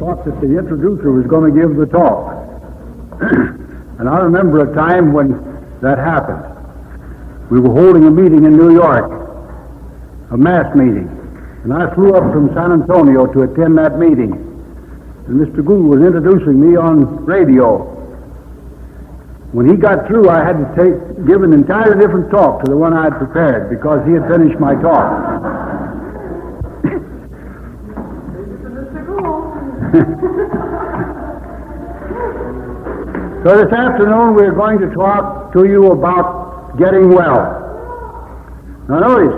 thought that the introducer was going to give the talk. And I remember a time when that happened. We were holding a meeting in New York, a mass meeting, and I flew up from San Antonio to attend that meeting. And Mr. Gould was introducing me on radio. When he got through, I had to give an entirely different talk to the one I had prepared because he had finished my talk. So this afternoon we're going to talk to you about getting well. Now notice,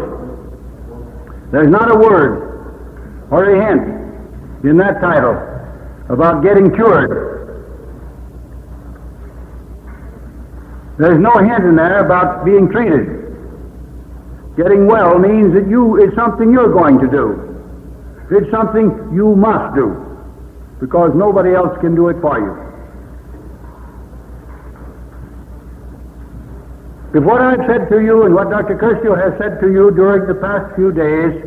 there's not a word or a hint in that title about getting cured. There's no hint in there about being treated. Getting well means that it's something you're going to do. It's something you must do, because nobody else can do it for you. If what I've said to you and what Dr. Curcio has said to you during the past few days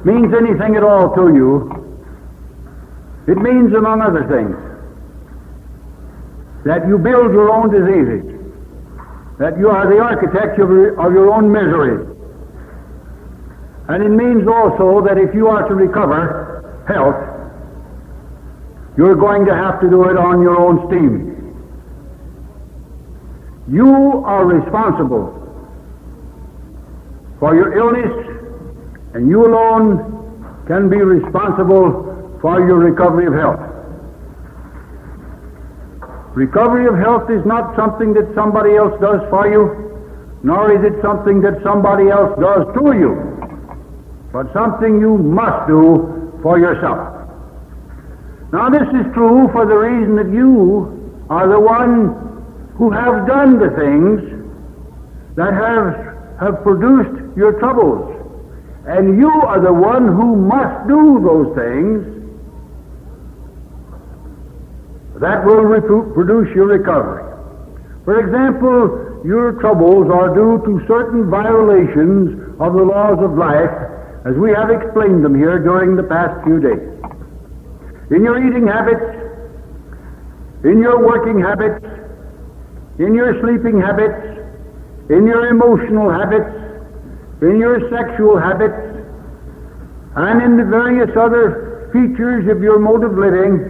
means anything at all to you, it means, among other things, that you build your own diseases, that you are the architect of your own misery. And it means also that if you are to recover health, you're going to have to do it on your own steam. You are responsible for your illness, and you alone can be responsible for your recovery of health. Recovery of health is not something that somebody else does for you, nor is it something that somebody else does to you, but something you must do for yourself. Now this is true for the reason that you are the one who have done the things that have produced your troubles. And you are the one who must do those things that will produce your recovery. For example, your troubles are due to certain violations of the laws of life, as we have explained them here during the past few days. In your eating habits, in your working habits, in your sleeping habits, in your emotional habits, in your sexual habits, and in the various other features of your mode of living,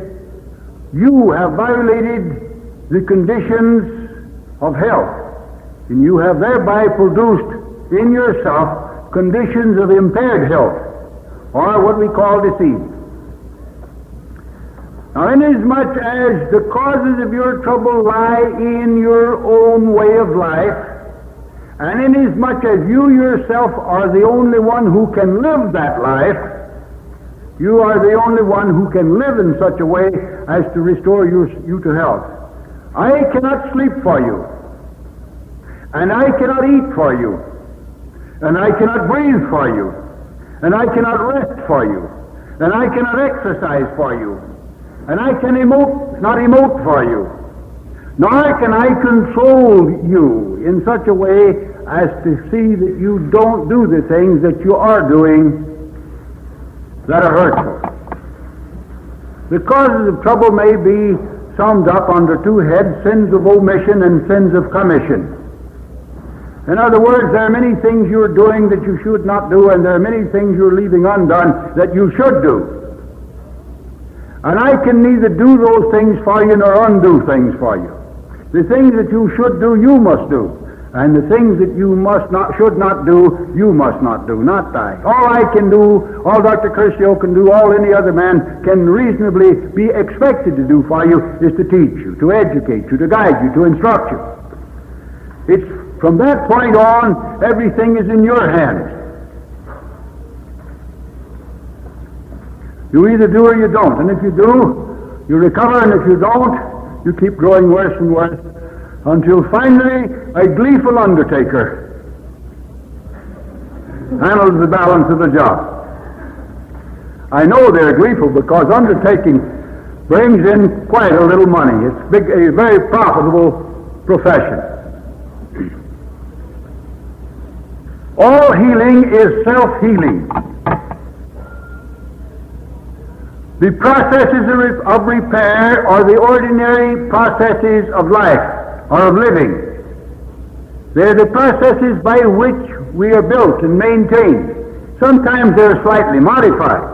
you have violated the conditions of health, and you have thereby produced in yourself conditions of impaired health, or what we call disease. Now, inasmuch as the causes of your trouble lie in your own way of life, and inasmuch as you yourself are the only one who can live that life, you are the only one who can live in such a way as to restore you to health. I cannot sleep for you, and I cannot eat for you, and I cannot breathe for you, and I cannot rest for you, and I cannot exercise for you, and I can not emote for you, nor can I control you in such a way as to see that you don't do the things that you are doing that are hurtful. The causes of trouble may be summed up under two heads: sins of omission and sins of commission. In other words, there are many things you're doing that you should not do, and there are many things you're leaving undone that you should do. And I can neither do those things for you nor undo things for you. The things that you should do, you must do. And the things that you should not do, you must not do, not I. All I can do, all Dr. Curcio can do, all any other man can reasonably be expected to do for you is to teach you, to educate you, to guide you, to instruct you. It's from that point on, everything is in your hands. You either do or you don't, and if you do, you recover, and if you don't, you keep growing worse and worse, until finally a gleeful undertaker handles the balance of the job. I know they're gleeful because undertaking brings in quite a little money. It's a very profitable profession. All healing is self-healing. The processes of repair are the ordinary processes of life, or of living. They're the processes by which we are built and maintained. Sometimes they're slightly modified,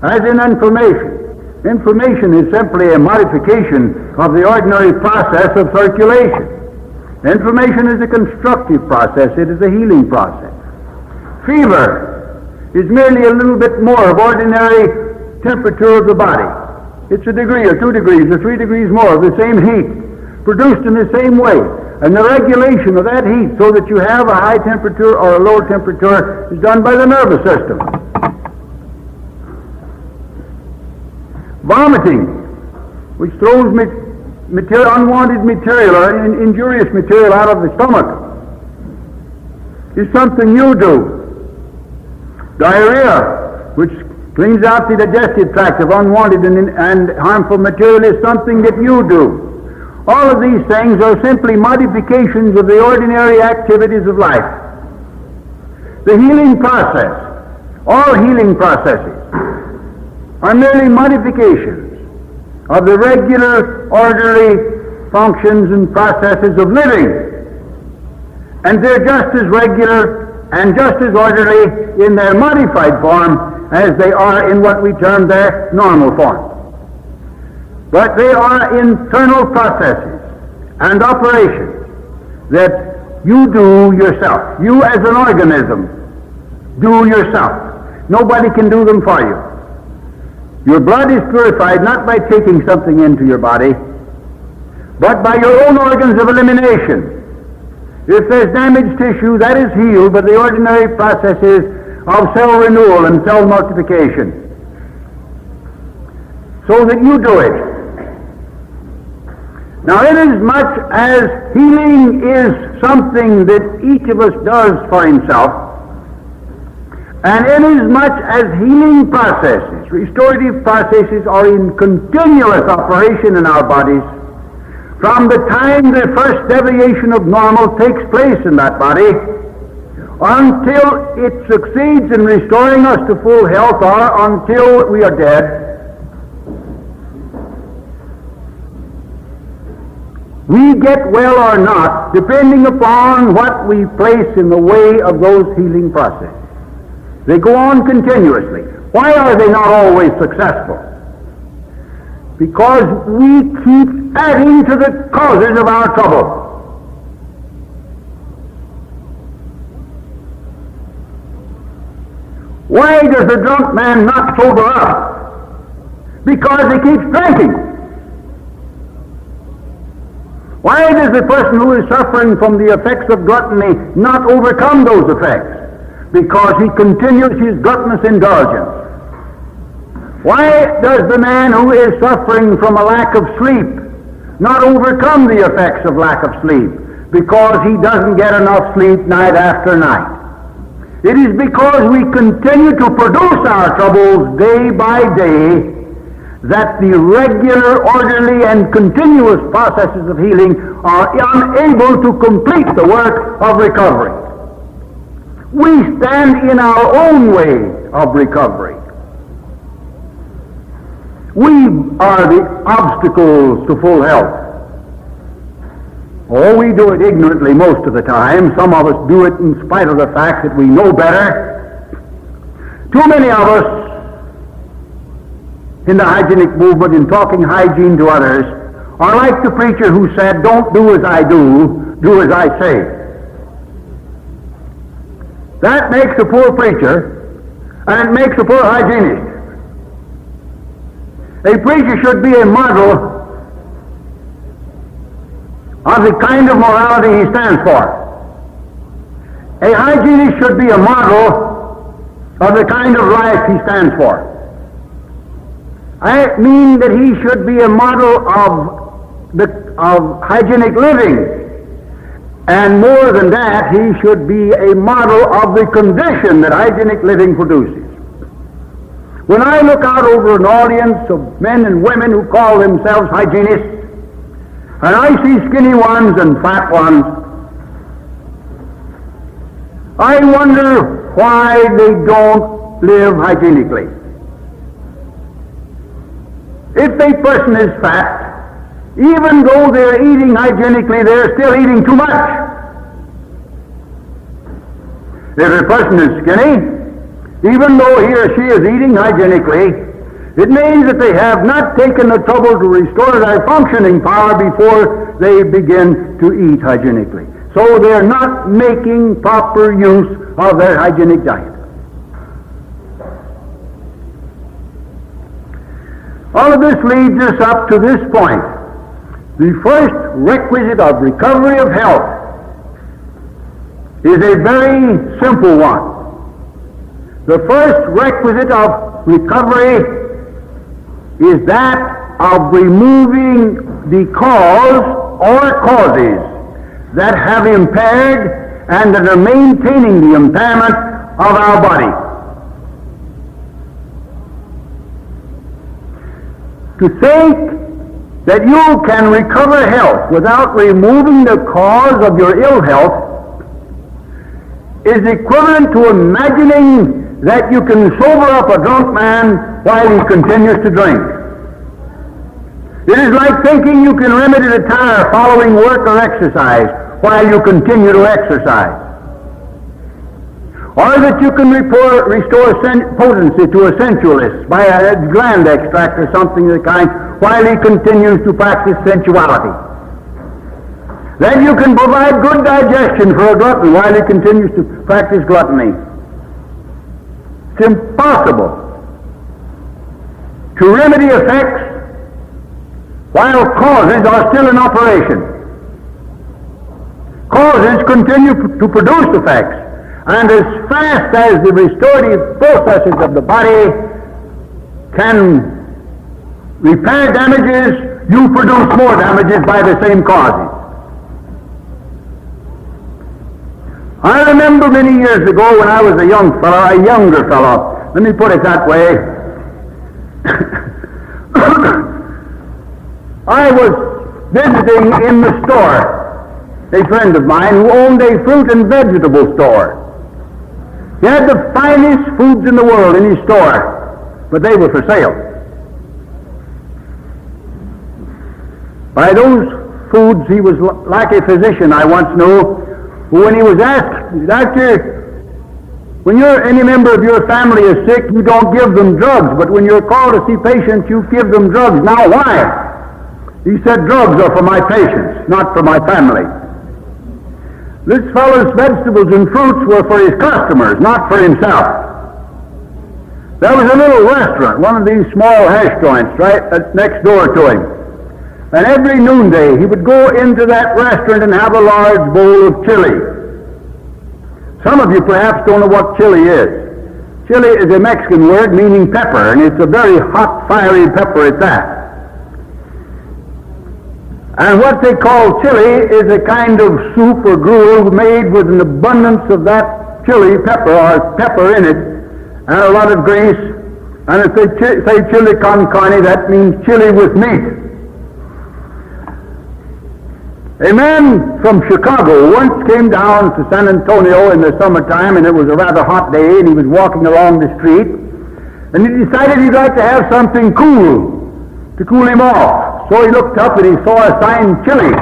as in inflammation. Inflammation is simply a modification of the ordinary process of circulation. Inflammation is a constructive process. It is a healing process. Fever is merely a little bit more of ordinary temperature of the body. It's a degree or 2 degrees or 3 degrees more of the same heat, produced in the same way. And the regulation of that heat so that you have a high temperature or a low temperature is done by the nervous system. Vomiting, which throws unwanted material or injurious material out of the stomach, is something you do. Diarrhea, which cleans out the digestive tract of unwanted and harmful material, is something that you do. All of these things are simply modifications of the ordinary activities of life. The healing process, all healing processes, are merely modifications of the regular, orderly functions and processes of living. And they're just as regular and just as orderly in their modified form as they are in what we term their normal form. But they are internal processes and operations that you do yourself. You as an organism do yourself. Nobody can do them for you. Your blood is purified not by taking something into your body, but by your own organs of elimination. If there's damaged tissue, that is healed by the ordinary processes of cell renewal and cell multiplication. So that you do it. Now, inasmuch as healing is something that each of us does for himself, and inasmuch as healing processes, restorative processes, are in continuous operation in our bodies, from the time the first deviation of normal takes place in that body, until it succeeds in restoring us to full health, or until we are dead, we get well or not, depending upon what we place in the way of those healing processes. They go on continuously. Why are they not always successful? Because we keep adding to the causes of our trouble. Why does the drunk man not sober up? Because he keeps drinking. Why does the person who is suffering from the effects of gluttony not overcome those effects? Because he continues his gluttonous indulgence. Why does the man who is suffering from a lack of sleep not overcome the effects of lack of sleep? Because he doesn't get enough sleep night after night. It is because we continue to produce our troubles day by day that the regular, orderly, and continuous processes of healing are unable to complete the work of recovery. We stand in our own way of recovery. We are the obstacles to full health. Oh, we do it ignorantly most of the time. Some of us do it in spite of the fact that we know better. Too many of us in the hygienic movement, in talking hygiene to others, are like the preacher who said, "Don't do as I do, do as I say." That makes a poor preacher, and it makes a poor hygienist. A preacher should be a model of the kind of morality he stands for. A hygienist should be a model of the kind of life he stands for. I mean that he should be a model of hygienic living. And more than that, he should be a model of the condition that hygienic living produces. When I look out over an audience of men and women who call themselves hygienists, and I see skinny ones and fat ones, I wonder why they don't live hygienically. If a person is fat, even though they're eating hygienically, they're still eating too much. If a person is skinny, even though he or she is eating hygienically, it means that they have not taken the trouble to restore their functioning power before they begin to eat hygienically. So they're not making proper use of their hygienic diet. All of this leads us up to this point. The first requisite of recovery of health is a very simple one. The first requisite of recovery is that of removing the cause or causes that have impaired and that are maintaining the impairment of our body. To think that you can recover health without removing the cause of your ill health is equivalent to imagining that you can sober up a drunk man while he continues to drink. It is like thinking you can remedy the tire following work or exercise while you continue to exercise. Or that you can restore potency to a sensualist by a gland extract or something of the kind while he continues to practice sensuality. That you can provide good digestion for a glutton while he continues to practice gluttony. It's impossible to remedy effects while causes are still in operation. Causes continue to produce effects, and as fast as the restorative processes of the body can repair damages, you produce more damages by the same causes. I remember many years ago when I was a younger fellow, let me put it that way, I was visiting in the store a friend of mine who owned a fruit and vegetable store. He had the finest foods in the world in his store, but they were for sale. By those foods, he was like a physician I once knew, who when he was asked, "Doctor, when any member of your family is sick, you don't give them drugs, but when you're called to see patients, you give them drugs. Now why?" He said, "Drugs are for my patients, not for my family." This fellow's vegetables and fruits were for his customers, not for himself. There was a little restaurant, one of these small hash joints, right next door to him. And every noonday he would go into that restaurant and have a large bowl of chili. Some of you perhaps don't know what chili is. Chili is a Mexican word meaning pepper, and it's a very hot, fiery pepper at that. And what they call chili is a kind of soup or gruel made with an abundance of that chili pepper or pepper in it, and a lot of grease. And if they say chili con carne, that means chili with meat. A man from Chicago once came down to San Antonio in the summertime, and it was a rather hot day, and he was walking along the street, and he decided he'd like to have something cool to cool him off. So he looked up and he saw a sign, chili.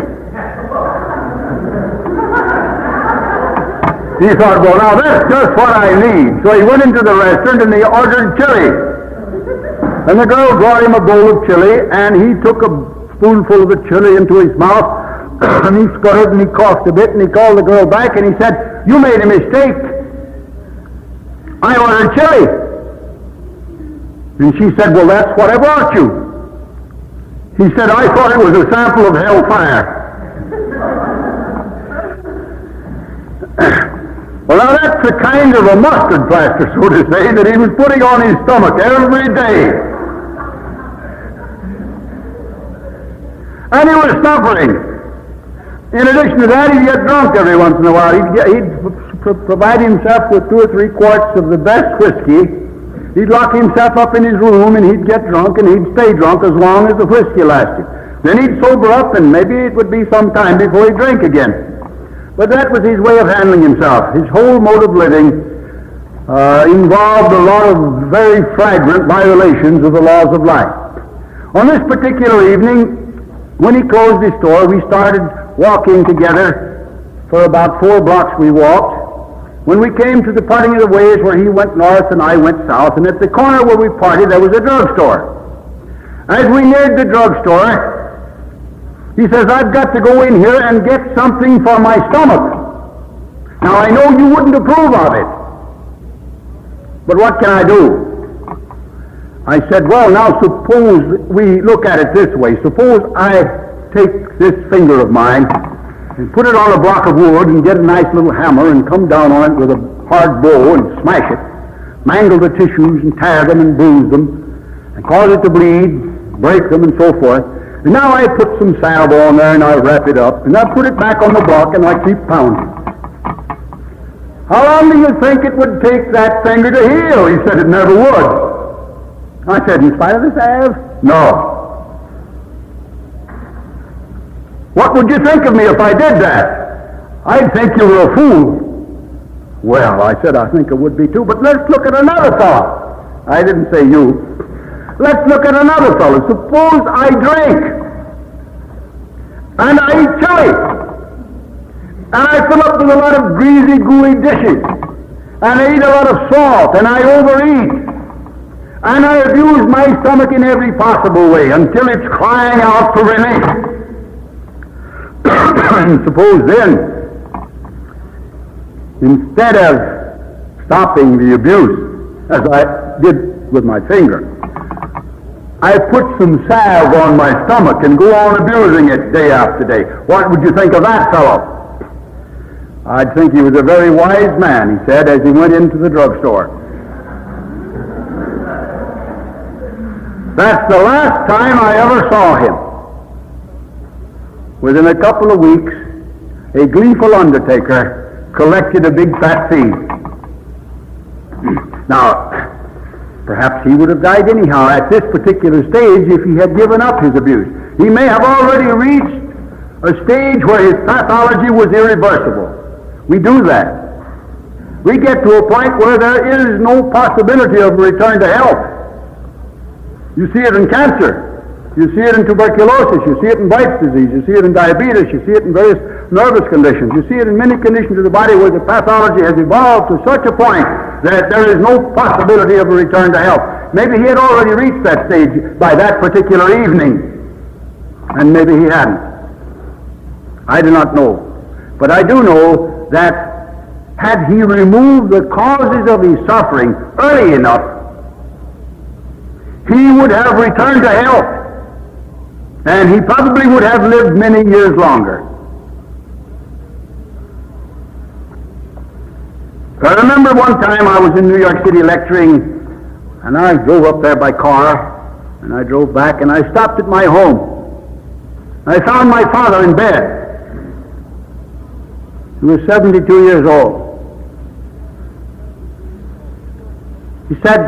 He thought, well, now that's just what I need. So he went into the restaurant and he ordered chili. And the girl brought him a bowl of chili, and he took a spoonful of the chili into his mouth, and he sputtered and he coughed a bit, and he called the girl back and he said, "You made a mistake. I ordered chili." And she said, "Well, that's what I brought you." He said, "I thought it was a sample of hellfire." Well, now that's a kind of a mustard plaster, so to say, that he was putting on his stomach every day. And he was suffering. In addition to that, he'd get drunk every once in a while. He'd provide himself with 2 or 3 quarts of the best whiskey. He'd lock himself up in his room, and he'd get drunk, and he'd stay drunk as long as the whiskey lasted. Then he'd sober up, and maybe it would be some time before he'd drink again. But that was his way of handling himself. His whole mode of living involved a lot of very flagrant violations of the laws of life. On this particular evening, when he closed his store, we started walking together. For about 4 blocks we walked. When we came to the parting of the ways where he went north and I went south, and at the corner where we parted there was a drugstore. As we neared the drugstore, he says, "I've got to go in here and get something for my stomach. Now I know you wouldn't approve of it, but what can I do?" I said, "Well, now suppose we look at it this way. Suppose I take this finger of mine and put it on a block of wood and get a nice little hammer and come down on it with a hard blow and smash it, mangle the tissues and tear them and bruise them and cause it to bleed, break them and so forth. And now I put some salve on there and I wrap it up and I put it back on the block and I keep pounding. How long do you think it would take that finger to heal?" He said, "It never would." I said, "In spite of the salve?" "No." "What would you think of me if I did that?" "I'd think you were a fool." "Well," I said, "I think I would be too, but let's look at another fellow." I didn't say you. "Let's look at another fellow. Suppose I drink, and I eat chili, and I fill up with a lot of greasy, gooey dishes, and I eat a lot of salt, and I overeat, and I abuse my stomach in every possible way until it's crying out for relief. And suppose then, instead of stopping the abuse, as I did with my finger, I put some salve on my stomach and go on abusing it day after day. What would you think of that fellow?" "I'd think he was a very wise man," he said, as he went into the drugstore. That's the last time I ever saw him. Within a couple of weeks, a gleeful undertaker collected a big fat fee. Now, perhaps he would have died anyhow at this particular stage if he had given up his abuse. He may have already reached a stage where his pathology was irreversible. We do that. We get to a point where there is no possibility of return to health. You see it in cancer. You see it in tuberculosis. You see it in Bright's disease. You see it in diabetes. You see it in various nervous conditions. You see it in many conditions of the body where the pathology has evolved to such a point that there is no possibility of a return to health. Maybe he had already reached that stage by that particular evening, and maybe he hadn't. I do not know. But I do know that had he removed the causes of his suffering early enough, he would have returned to health, and he probably would have lived many years longer. I remember one time I was in New York City lecturing, and I drove up there by car, and I drove back, and I stopped at my home. I found my father in bed. He was 72 years old. He said,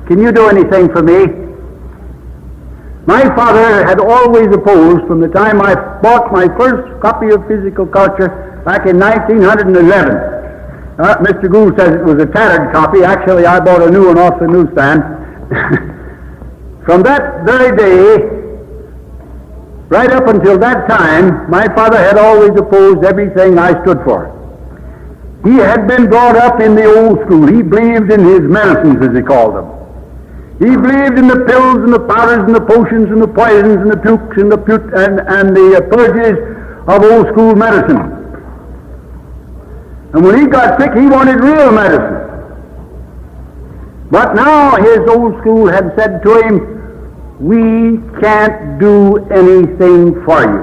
"Can you do anything for me?" My father had always opposed, from the time I bought my first copy of Physical Culture back in 1911. Mr. Gould says it was a tattered copy. Actually, I bought a new one off the newsstand. From that very day, right up until that time, my father had always opposed everything I stood for. He had been brought up in the old school. He believed in his medicines, as he called them. He believed in the pills and the powders and the potions and the poisons and the pukes and the purges of old school medicine. And when he got sick, he wanted real medicine. But now his old school had said to him, "We can't do anything for you.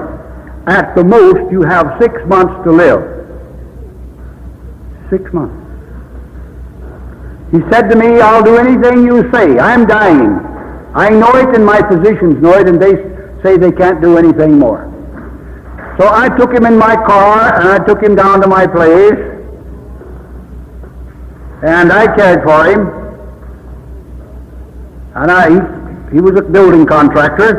At the most, you have 6 months to live." 6 months. He said to me, "I'll do anything you say. I'm dying. I know it, and my physicians know it, and they say they can't do anything more." So I took him in my car, and I took him down to my place, and I cared for him. And he was a building contractor,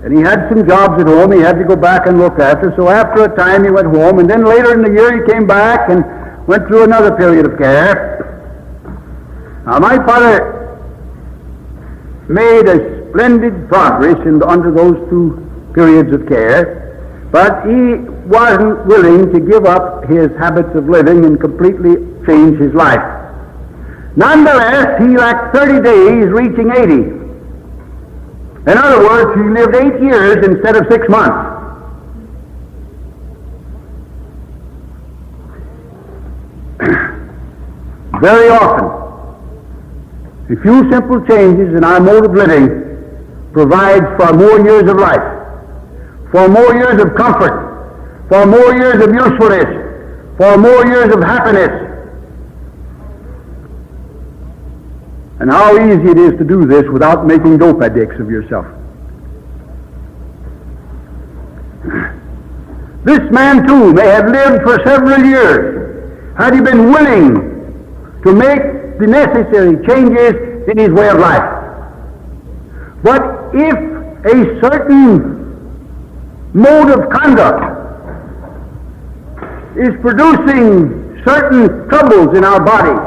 and he had some jobs at home he had to go back and look after. So after a time he went home, and then later in the year he came back and went through another period of care. Now my father made a splendid progress under those 2 periods of care, but he wasn't willing to give up his habits of living and completely change his life. Nonetheless, he lacked 30 days reaching 80. In other words, he lived 8 years instead of 6 months. Very often, a few simple changes in our mode of living provides for more years of life, for more years of comfort, for more years of usefulness, for more years of happiness. And how easy it is to do this without making dope addicts of yourself. This man too may have lived for several years had he been willing to make the necessary changes in his way of life. But if a certain mode of conduct is producing certain troubles in our bodies,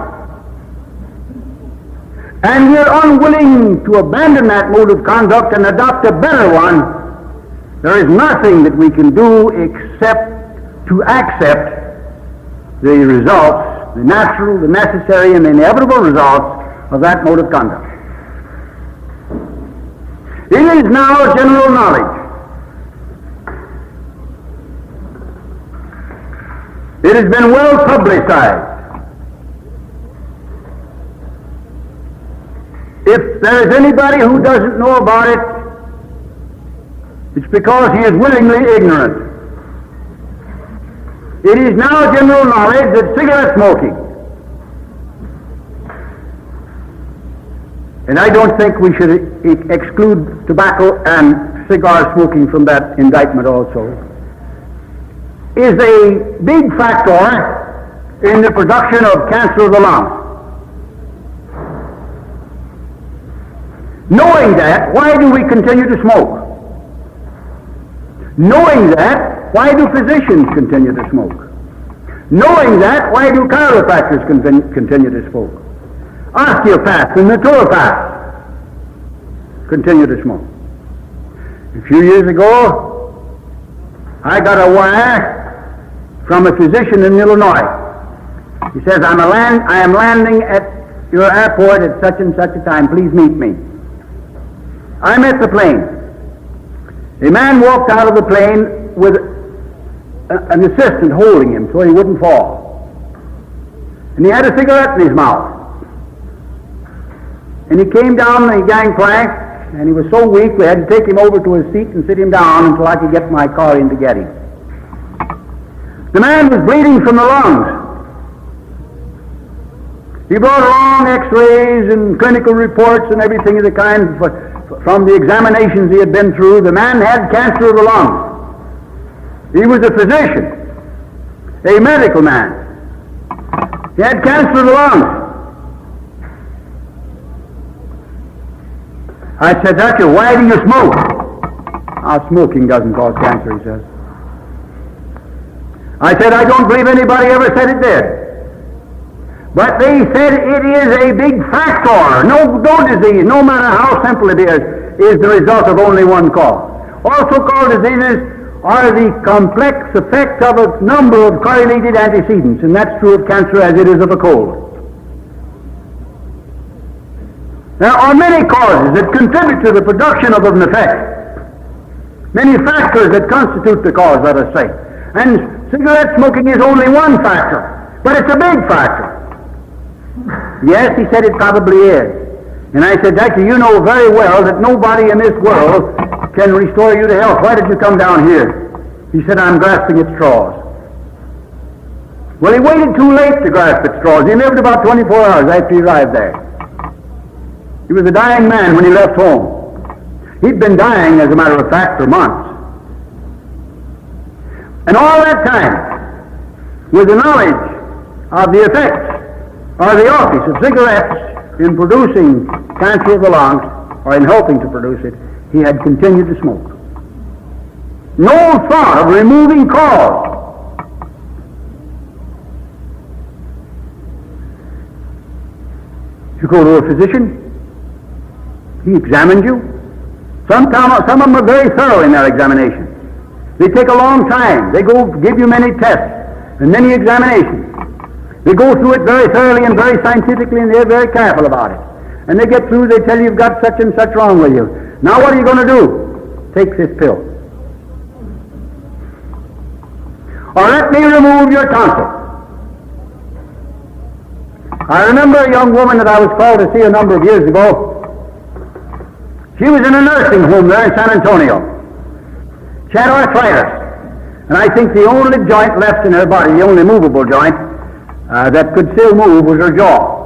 and we're unwilling to abandon that mode of conduct and adopt a better one, there is nothing that we can do except to accept the results, the natural, the necessary, and the inevitable results of that mode of conduct. It is now general knowledge. It has been well publicized. If there is anybody who doesn't know about it, it's because he is willingly ignorant. It is now general knowledge that cigarette smoking, and I don't think we should exclude tobacco and cigar smoking from that indictment also, is a big factor in the production of cancer of the lungs. Knowing that, why do we continue to smoke? Knowing that, why do physicians continue to smoke? Knowing that, why do chiropractors continue to smoke? Osteopaths and naturopaths continue to smoke. A few years ago, I got a wire from a physician in Illinois. He says, I am landing at your airport at such and such a time. Please meet me. I met the plane. A man walked out of the plane with an assistant holding him so he wouldn't fall. And he had a cigarette in his mouth. And he came down the gangplank, and he was so weak we had to take him over to his seat and sit him down until I could get my car in to get him. The man was bleeding from the lungs. He brought along x-rays and clinical reports and everything of the kind from the examinations he had been through. The man had cancer of the lungs. He was a physician, a medical man. He had cancer of the lungs. I said, Doctor, why do you smoke? Smoking doesn't cause cancer, he says. I said, I don't believe anybody ever said it did. But they said it is a big factor. No disease, no matter how simple it is the result of only one cause. Also called diseases are the complex effect of a number of correlated antecedents, and that's true of cancer as it is of a cold. There are many causes that contribute to the production of an effect. Many factors that constitute the cause, let us say. And cigarette smoking is only one factor, but it's a big factor. Yes, he said it probably is. And I said, Doctor, you know very well that nobody in this world can restore you to health. Why did you come down here? He said, I'm grasping at straws. Well, he waited too late to grasp at straws. He lived about 24 hours after he arrived there. He was a dying man when he left home. He'd been dying, as a matter of fact, for months. And all that time, with the knowledge of the effects or the office of cigarettes in producing cancer of the lungs, or in helping to produce it, he had continued to smoke. No thought of removing cause. You go to a physician, he examined you, Some of them are very thorough in their examination. They take a long time. They go give you many tests and many examinations. They go through it very thoroughly and very scientifically, and they're very careful about it. And they get through, they tell you you've got such and such wrong with you. Now what are you going to do? Take this pill. Or let me remove your tonsil. I remember a young woman that I was called to see a number of years ago. She was in a nursing home there in San Antonio. She had arthritis. And I think the only joint left in her body, the only movable joint, that could still move was her jaw.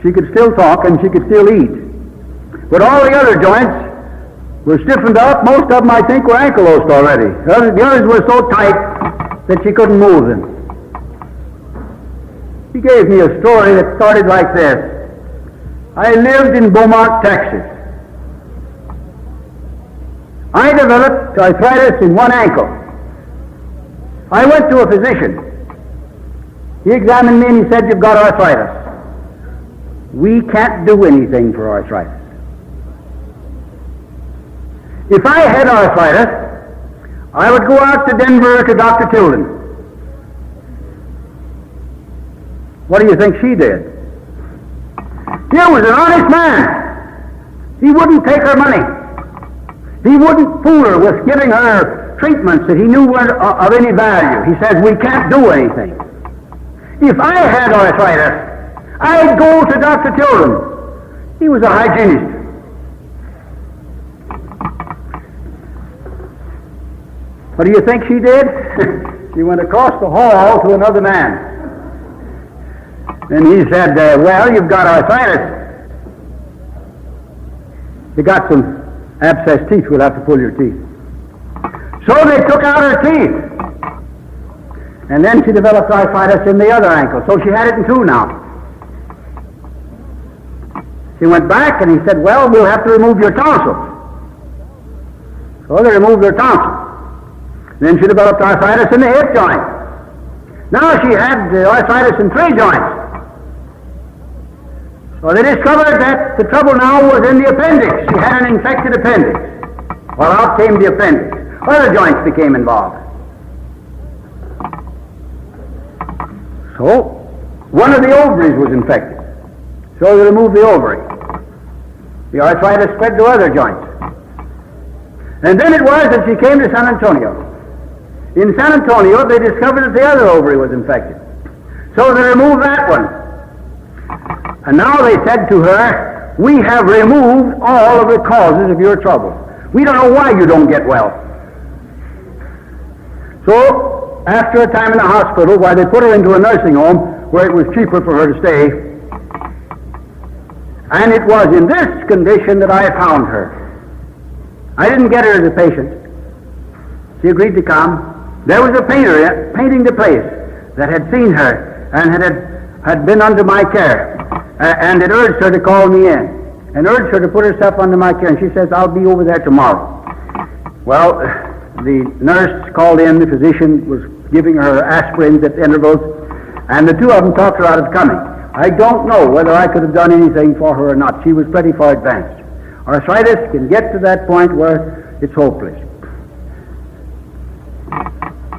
She could still talk and she could still eat. But all the other joints were stiffened up. Most of them, I think, were ankylosed already. The others were so tight that she couldn't move them. He gave me a story that started like this. I lived in Beaumont, Texas. I developed arthritis in one ankle. I went to a physician. He examined me and he said, "You've got arthritis. We can't do anything for arthritis." If I had arthritis, I would go out to Denver to Dr. Tilden. What do you think she did? Here was an honest man. He wouldn't take her money. He wouldn't fool her with giving her treatments that he knew weren't of any value. He says, "We can't do anything." If I had arthritis, I'd go to Dr. Tilden. He was a hygienist. What do you think she did? She went across the hall to another man. And he said, "Well, you've got arthritis. You got some abscessed teeth. We'll have to pull your teeth." So they took out her teeth. And then she developed arthritis in the other ankle. So she had it in two now. She went back and he said, "Well, we'll have to remove your tonsils." So they removed her tonsils. Then she developed arthritis in the hip joint. Now she had arthritis in three joints. So they discovered that the trouble now was in the appendix. She had an infected appendix. Well, out came the appendix. Other joints became involved. So one of the ovaries was infected. So they removed the ovary. The arthritis spread to other joints. And then it was that she came to San Antonio. In San Antonio, they discovered that the other ovary was infected. So they removed that one. And now they said to her, "We have removed all of the causes of your trouble. We don't know why you don't get well." So, after a time in the hospital, while they put her into a nursing home where it was cheaper for her to stay, and it was in this condition that I found her. I didn't get her as a patient. She agreed to come. There was a painter painting the place that had seen her and had been under my care, and it urged her to call me in, and urged her to put herself under my care, and she says, "I'll be over there tomorrow." Well, the nurse called in, the physician was giving her aspirins at intervals, and the two of them talked her out of coming. I don't know whether I could have done anything for her or not. She was pretty far advanced. Arthritis can get to that point where it's hopeless.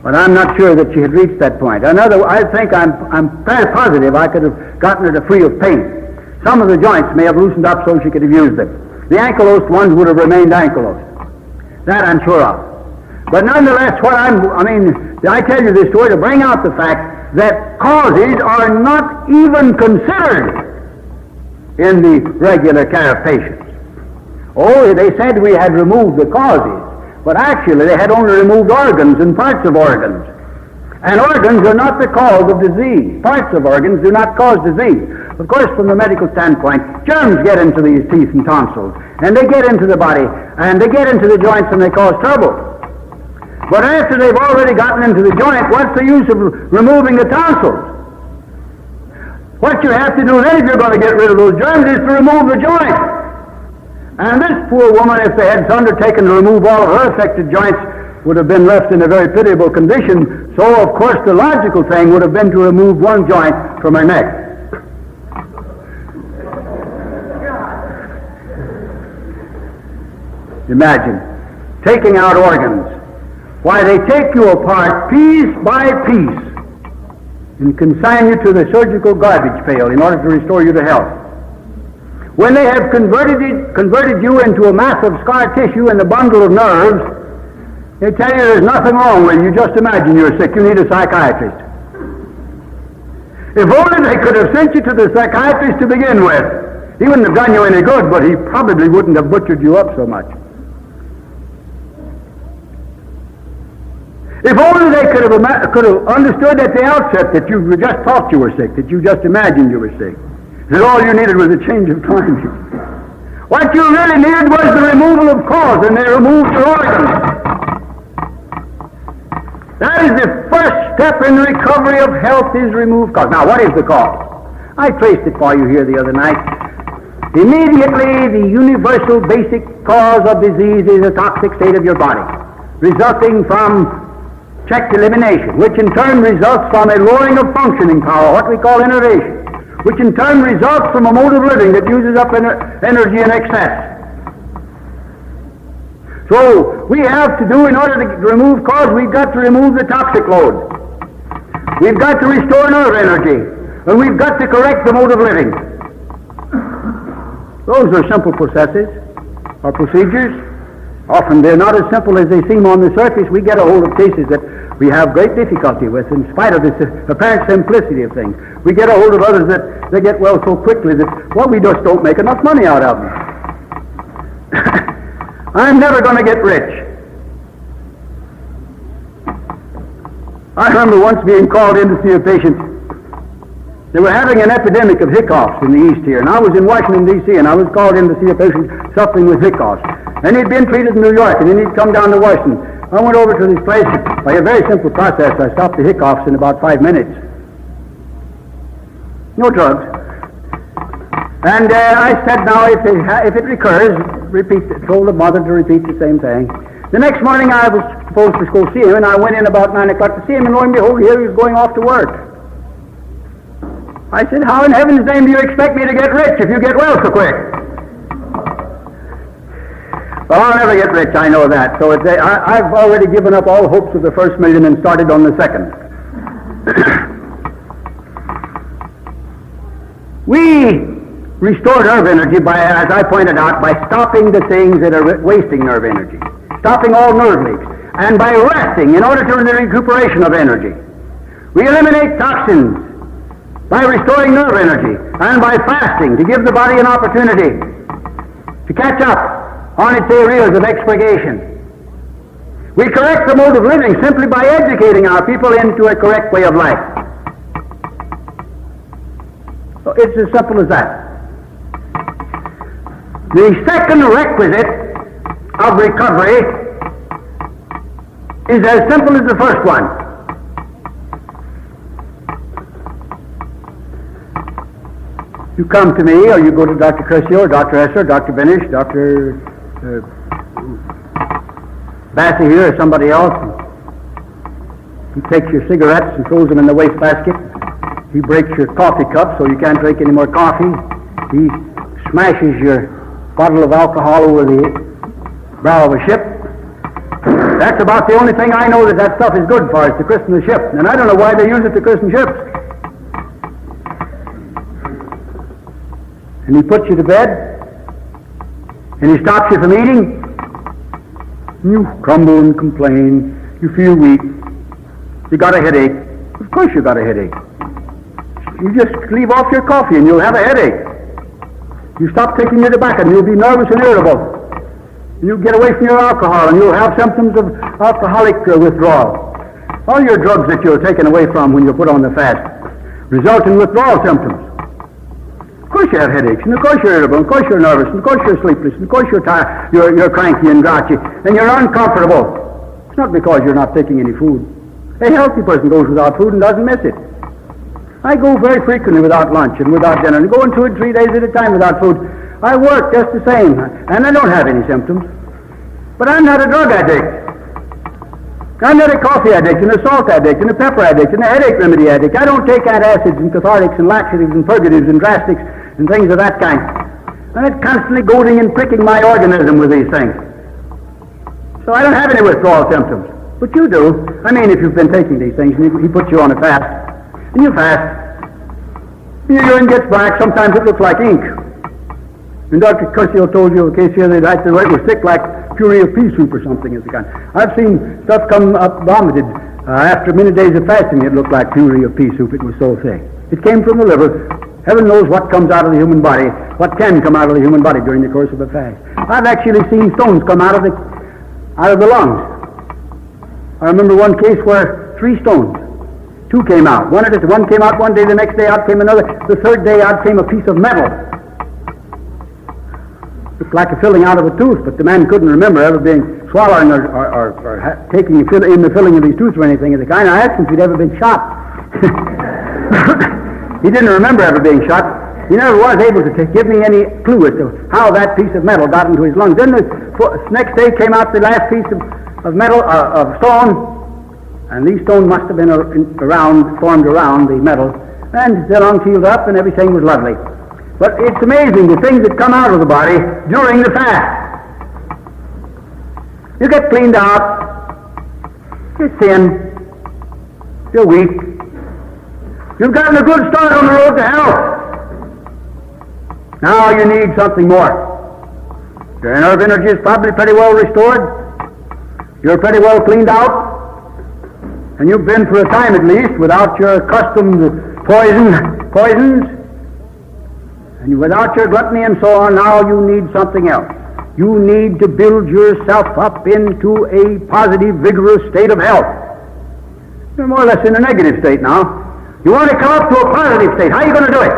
But I'm not sure that she had reached that point. I think I'm very positive I could have gotten her to free of pain. Some of the joints may have loosened up so she could have used them. The ankylosed ones would have remained ankylosed. That I'm sure of. But nonetheless, I tell you this story to bring out the fact that causes are not even considered in the regular care of patients. Oh, they said we had removed the causes, but actually they had only removed organs and parts of organs. And organs are not the cause of disease. Parts of organs do not cause disease. Of course, from the medical standpoint, germs get into these teeth and tonsils, and they get into the body, and they get into the joints, and they cause trouble. But after they've already gotten into the joint, what's the use of removing the tonsils? What you have to do then, if you're going to get rid of those germs, is to remove the joint. And this poor woman, if they had undertaken to remove all of her affected joints, would have been left in a very pitiable condition. So, of course, the logical thing would have been to remove one joint from her neck. Imagine, taking out organs. Why, they take you apart piece by piece and consign you to the surgical garbage pail in order to restore you to health. When they have converted you into a mass of scar tissue and a bundle of nerves, they tell you there's nothing wrong with you. Just imagine you're sick. You need a psychiatrist. If only they could have sent you to the psychiatrist to begin with. He wouldn't have done you any good, but he probably wouldn't have butchered you up so much. If only they could have understood at the outset that you just thought you were sick, that you just imagined you were sick, that all you needed was a change of climate. What you really needed was the removal of cause, and they removed your organs. That is the first step in the recovery of health, is remove cause. Now, what is the cause? I traced it for you here the other night. Immediately, the universal basic cause of disease is a toxic state of your body, resulting from checked elimination, which in turn results from a lowering of functioning power, what we call innervation, which in turn results from a mode of living that uses up energy in excess. So we have to do, in order to remove cause, we've got to remove the toxic load. We've got to restore nerve energy, and we've got to correct the mode of living. Those are simple processes or procedures. Often they're not as simple as they seem on the surface. We get a hold of cases that we have great difficulty with in spite of this apparent simplicity of things. We get a hold of others that they get well so quickly that, well, we just don't make enough money out of them. I'm never going to get rich. I remember once being called in to see a patient. They were having an epidemic of hiccoughs in the East here, and I was in Washington, D.C., and I was called in to see a patient suffering with hiccoughs. And he'd been treated in New York, and then he'd come down to Washington. I went over to this place. By a very simple process, I stopped the hiccoughs in about 5 minutes. No drugs. And I said, now, if it recurs, told the mother to repeat the same thing. The next morning, I was supposed to go see him, and I went in about 9 o'clock to see him, and lo and behold, here he was going off to work. I said, how in heaven's name do you expect me to get rich if you get well so quick? Well, I'll never get rich, I know that. So I've already given up all hopes of the first million and started on the second. We restore nerve energy by, as I pointed out, by stopping the things that are wasting nerve energy, stopping all nerve leaks, and by resting in order to the recuperation of energy. We eliminate toxins by restoring nerve energy, and by fasting to give the body an opportunity to catch up on its areas of expurgation. We correct the mode of living simply by educating our people into a correct way of life. So it's as simple as that. The second requisite of recovery is as simple as the first one. You come to me, or you go to Dr. Crescio, or Dr. Esser, Dr. Benish, Dr. Bassey here, or somebody else. He takes your cigarettes and throws them in the wastebasket. He breaks your coffee cup so you can't drink any more coffee. He smashes your bottle of alcohol over the bow of a ship. That's about the only thing I know that stuff is good for, is to christen the ship. And I don't know why they use it to christen ships. And he puts you to bed, and he stops you from eating. You grumble and complain. You feel weak. You got a headache. Of course you got a headache. You just leave off your coffee and you'll have a headache. You stop taking your tobacco and you'll be nervous and irritable. You get away from your alcohol and you'll have symptoms of alcoholic withdrawal. All your drugs that you're taken away from when you put on the fast result in withdrawal symptoms. Of course you have headaches, and of course you're irritable, and of course you're nervous, and of course you're sleepless, and of course you're tired, you're cranky and grouchy, and you're uncomfortable. It's not because you're not taking any food. A healthy person goes without food and doesn't miss it. I go very frequently without lunch and without dinner, and going 2 and 3 days at a time without food. I work just the same, and I don't have any symptoms. But I'm not a drug addict. I'm not a coffee addict, and a salt addict, and a pepper addict, and a headache remedy addict. I don't take antacids and cathartics and laxatives and purgatives and drastics and things of that kind. I'm not constantly goading and pricking my organism with these things. So I don't have any withdrawal symptoms. But you do. I mean, if you've been taking these things, and he puts you on a fast, and you fast, your urine gets black, sometimes it looks like ink. And Dr. Curcio told you a case here that it was thick like puree of pea soup or something of the kind. I've seen stuff come up vomited after many days of fasting. It looked like puree of pea soup. It was so thick. It came from the liver. Heaven knows what comes out of the human body, what can come out of the human body during the course of a fast. I've actually seen stones come out of the lungs. I remember one case where 3 stones, 2 came out. One came out one day, the next day out came another. The third day out came a piece of metal. Looked like a filling out of a tooth, but the man couldn't remember ever being swallowing or taking in the filling of his tooth or anything of the kind. I asked him if he'd ever been shot. He didn't remember ever being shot. He never was able to give me any clue as to how that piece of metal got into his lungs. Then the next day came out the last piece of metal, of stone, and these stones must have been formed around the metal, and the lungs healed up and everything was lovely. But it's amazing the things that come out of the body during the fast. You get cleaned out, you're thin, you're weak, you've gotten a good start on the road to health. Now you need something more. Your nerve energy is probably pretty well restored. You're pretty well cleaned out. And you've been for a time at least without your accustomed poisons, and without your gluttony and so on. Now you need something else. You need to build yourself up into a positive, vigorous state of health. You're more or less in a negative state now. You want to come up to a positive state. How are you going to do it?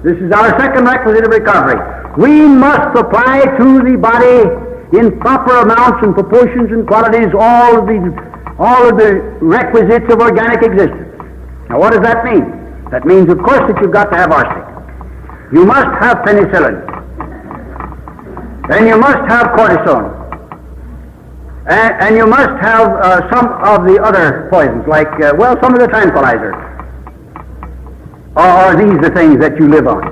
This is our second requisite of recovery. We must supply to the body in proper amounts and proportions and qualities all of the requisites of organic existence. Now what does that mean? That means, of course, that you've got to have arsenic. You must have penicillin. Then you must have cortisone. And you must have some of the other poisons, like, some of the tranquilizers. Are these the things that you live on?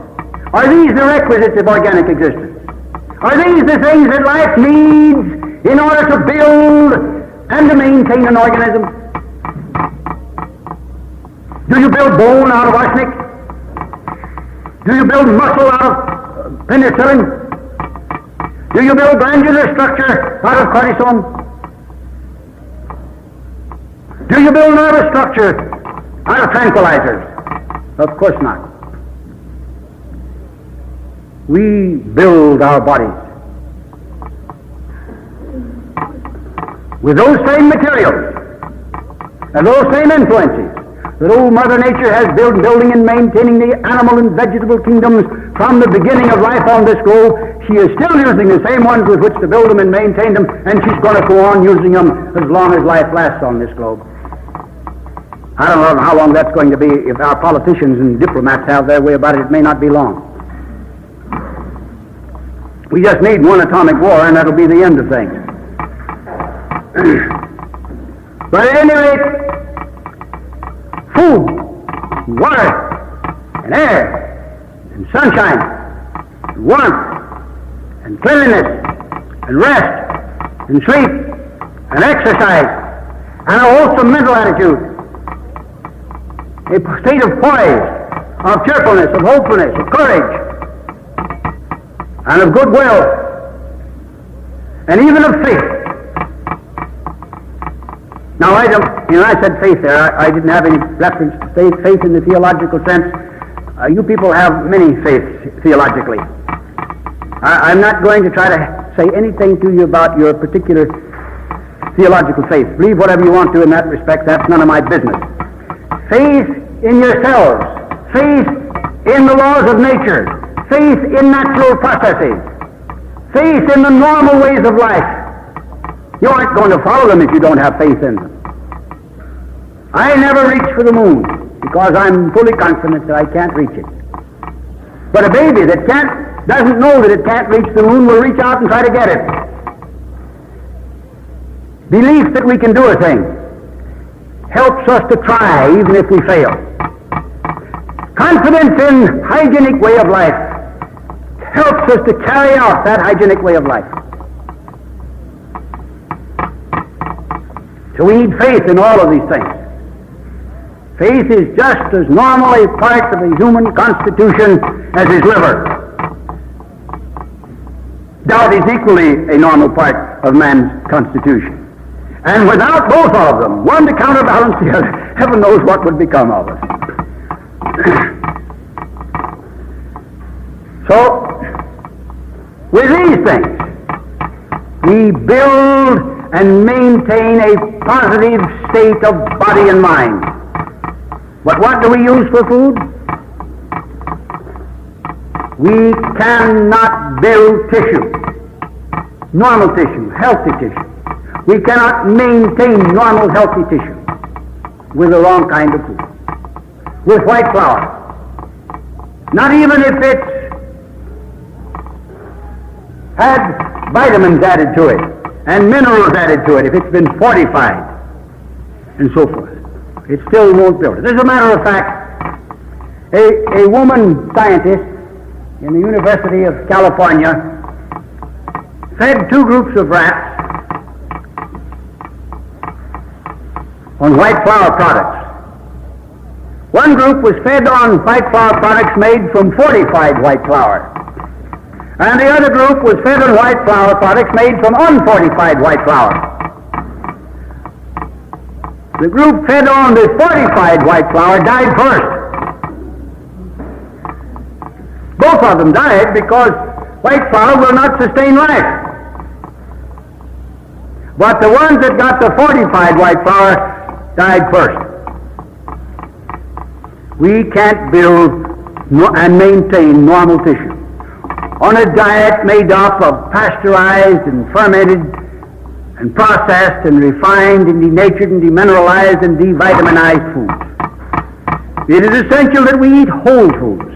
Are these the requisites of organic existence? Are these the things that life needs in order to build and to maintain an organism? Do you build bone out of arsenic? Do you build muscle out of penicillin? Do you build glandular structure out of cortisone? Do you build nervous structure out of tranquilizers? Of course not. We build our bodies with those same materials and those same influences that old Mother Nature has building and maintaining the animal and vegetable kingdoms from the beginning of life on this globe. She is still using the same ones with which to build them and maintain them, and she's going to go on using them as long as life lasts on this globe. I don't know how long that's going to be. If our politicians and diplomats have their way about it, it may not be long. We just need one atomic war, and that'll be the end of things. But at any rate, food, water, and air, and sunshine, and warmth, and cleanliness, and rest, and sleep, and exercise, and a wholesome mental attitude, a state of poise, of cheerfulness, of hopefulness, of courage, and of goodwill, and even of faith. Now, I said faith there. I didn't have any reference to faith in the theological sense. You people have many faiths theologically. I'm not going to try to say anything to you about your particular theological faith. Believe whatever you want to in that respect. That's none of my business. Faith in yourselves, faith in the laws of nature, faith in natural processes, faith in the normal ways of life. You aren't going to follow them if you don't have faith in them. I never reach for the moon because I'm fully confident that I can't reach it. But a baby that doesn't know that it can't reach the moon will reach out and try to get it. Belief that we can do a thing helps us to try even if we fail. Confidence in hygienic way of life helps us to carry out that hygienic way of life. So we need faith in all of these things. Faith is just as normal a part of the human constitution as is liver. Doubt is equally a normal part of man's constitution. And without both of them, one to counterbalance the other, heaven knows what would become of us. So, with these things, we build and maintain a positive state of body and mind. But what do we use for food? We cannot build tissue, normal tissue, healthy tissue. We cannot maintain normal, healthy tissue with the wrong kind of food, with white flour. Not even if it's had vitamins added to it and minerals added to it, if it's been fortified and so forth. It still won't build it. As a matter of fact, a woman scientist in the University of California fed two groups of rats on white flour products. One group was fed on white flour products made from fortified white flour, and the other group was fed on white flour products made from unfortified white flour. The group fed on the fortified white flour died first. Both of them died because white flour will not sustain life. But the ones that got the fortified white flour died first. We can't build and maintain normal tissue on a diet made up of pasteurized and fermented and processed and refined and denatured and demineralized and devitaminized foods. It is essential that we eat whole foods.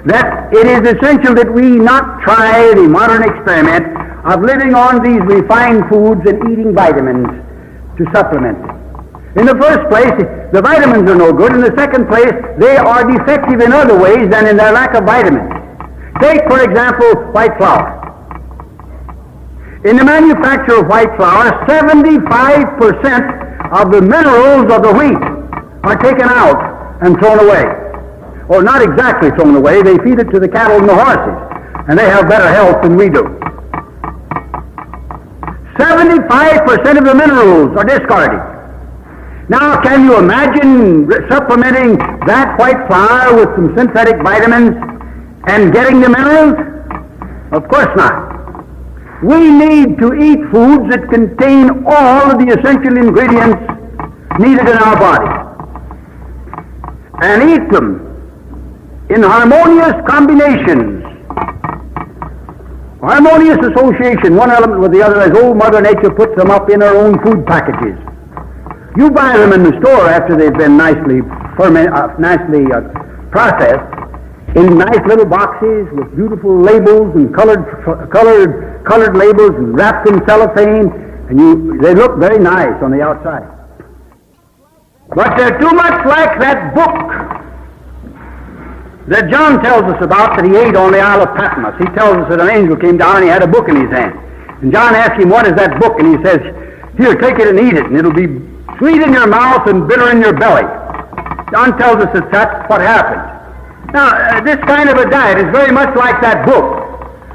That it is essential that we not try the modern experiment of living on these refined foods and eating vitamins to supplement them. In the first place, the vitamins are no good. In the second place, they are defective in other ways than in their lack of vitamins. Take, for example, white flour. In the manufacture of white flour, 75% of the minerals of the wheat are taken out and thrown away. Or not exactly thrown away, they feed it to the cattle and the horses, and they have better health than we do. 75% of the minerals are discarded. Now, can you imagine supplementing that white flour with some synthetic vitamins and getting the minerals? Of course not. We need to eat foods that contain all of the essential ingredients needed in our body, and eat them in harmonious combinations, harmonious association, one element with the other, as old Mother Nature puts them up in her own food packages. You buy them in the store after they've been nicely processed in nice little boxes with beautiful labels and colored labels and wrapped in cellophane, and they look very nice on the outside. But they're too much like that book that John tells us about that he ate on the Isle of Patmos. He tells us that an angel came down and he had a book in his hand. And John asked him, "What is that book?" And he says, "Here, take it and eat it, and it'll be sweet in your mouth and bitter in your belly." John tells us that that's what happened. Now, this kind of a diet is very much like that book,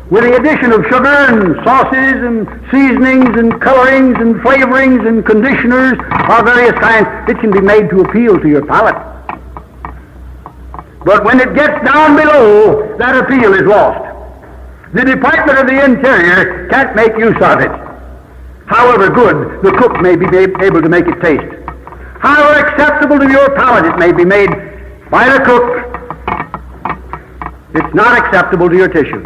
with the addition of sugar and sauces and seasonings and colorings and flavorings and conditioners of various kinds. It can be made to appeal to your palate. But when it gets down below, that appeal is lost. The Department of the Interior can't make use of it. However good the cook may be able to make it taste, however acceptable to your palate it may be made by the cook, it's not acceptable to your tissues.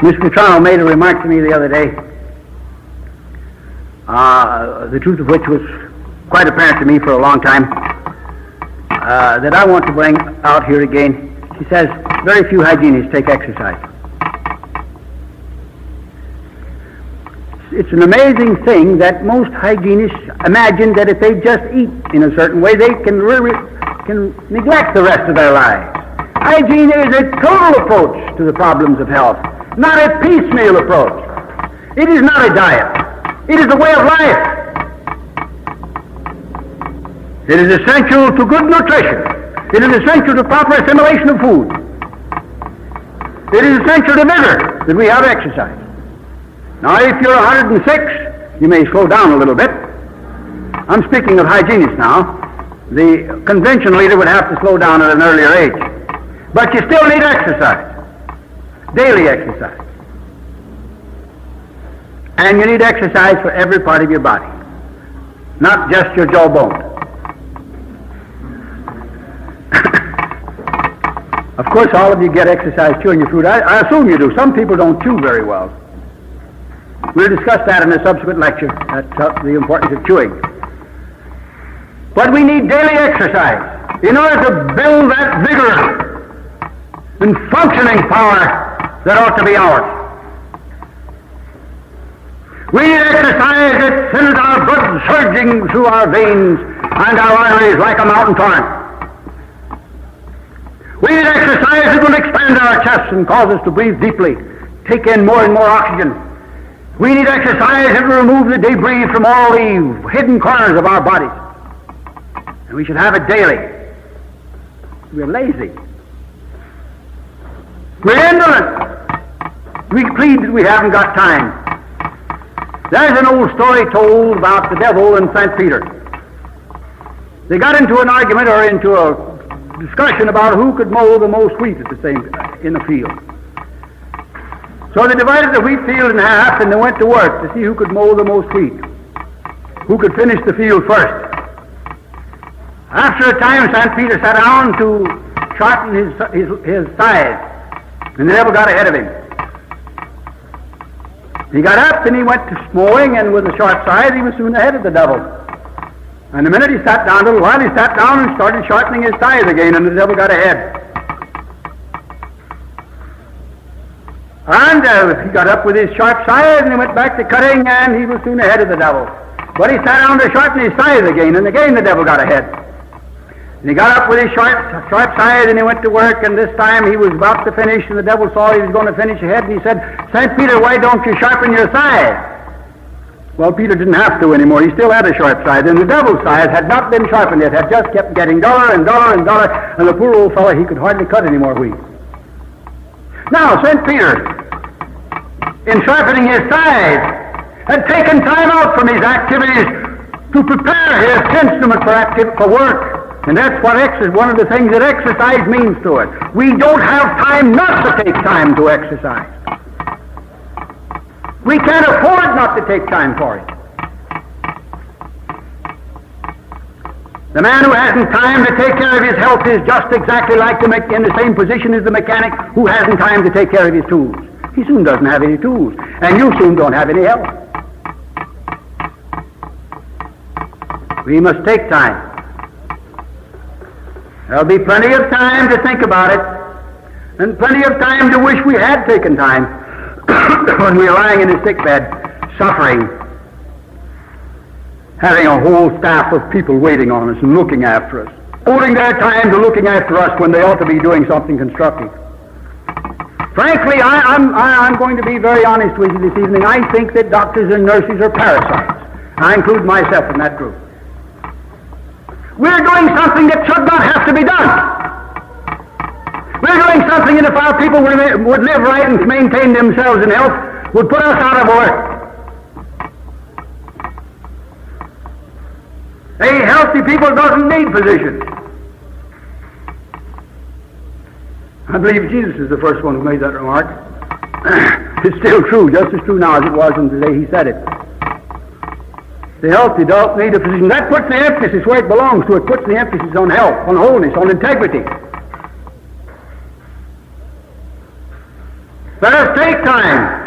Mr. Trow made a remark to me the other day, the truth of which was quite apparent to me for a long time, that I want to bring out here again. He says, very few hygienists take exercise. It's an amazing thing that most hygienists imagine that if they just eat in a certain way, they can neglect the rest of their lives. Hygiene is a total approach to the problems of health. not a piecemeal approach. It is not a diet. It is a way of life. It is essential to good nutrition. It is essential to proper assimilation of food. It is essential to vigor that we have exercise. Now, if you're 106, you may slow down a little bit. I'm speaking of hygienists now. The conventional eater would have to slow down at an earlier age. But you still need exercise, daily exercise. And you need exercise for every part of your body, not just your jawbone. Of course, all of you get exercise chewing your food. I assume you do. Some people don't chew very well. We'll discuss that in a subsequent lecture, the importance of chewing. But we need daily exercise in order to build that vigor and functioning power that ought to be ours. We need exercise that sends our blood surging through our veins and our arteries like a mountain torrent. We need exercise that will expand our chests and cause us to breathe deeply, take in more and more oxygen. We need exercise that will remove the debris from all the hidden corners of our bodies. And we should have it daily. We're lazy. We're indolent. We plead that we haven't got time. There's an old story told about the devil and St. Peter. They got into an argument or into a discussion about who could mow the most wheat in the field. So they divided the wheat field in half and they went to work to see who could mow the most wheat, who could finish the field first. After a time, St. Peter sat down to sharpen his scythe, and the devil got ahead of him. He got up and he went to mowing, and with a sharp scythe he was soon ahead of the devil. And the minute he sat down, a little while, he sat down and started sharpening his scythe again, and the devil got ahead. And he got up with his sharp scythe and he went back to cutting, and he was soon ahead of the devil. But he sat down to sharpen his scythe again, and again the devil got ahead. And he got up with his sharp scythe and he went to work, and this time he was about to finish, and the devil saw he was going to finish ahead, and he said, "St. Peter, why don't you sharpen your scythe?" Well, Peter didn't have to anymore. He still had a sharp scythe, and the devil's scythe had not been sharpened yet, had just kept getting duller and duller and duller, and the poor old fellow, he could hardly cut any more wheat. Now, St. Peter, in sharpening his scythe, had taken time out from his activities to prepare his instrument for work. And that's what one of the things that exercise means to us. We don't have time not to take time to exercise. We can't afford not to take time for it. The man who hasn't time to take care of his health is just exactly like in the same position as the mechanic who hasn't time to take care of his tools. He soon doesn't have any tools, and you soon don't have any health. We must take time. There'll be plenty of time to think about it, and plenty of time to wish we had taken time when we are lying in a sick bed, suffering, having a whole staff of people waiting on us and looking after us, holding their time to looking after us when they ought to be doing something constructive. Frankly, I'm going to be very honest with you this evening. I think that doctors and nurses are parasites. I include myself in that group. We're doing something that should not have to be done. We're doing something that if our people would live right and maintain themselves in health, would put us out of work. A healthy people doesn't need physicians. I believe Jesus is the first one who made that remark. It's still true, just as true now as it was on the day he said it. The healthy don't need a physician. That puts the emphasis where it belongs to. It puts the emphasis on health, on wholeness, on integrity. Let us take time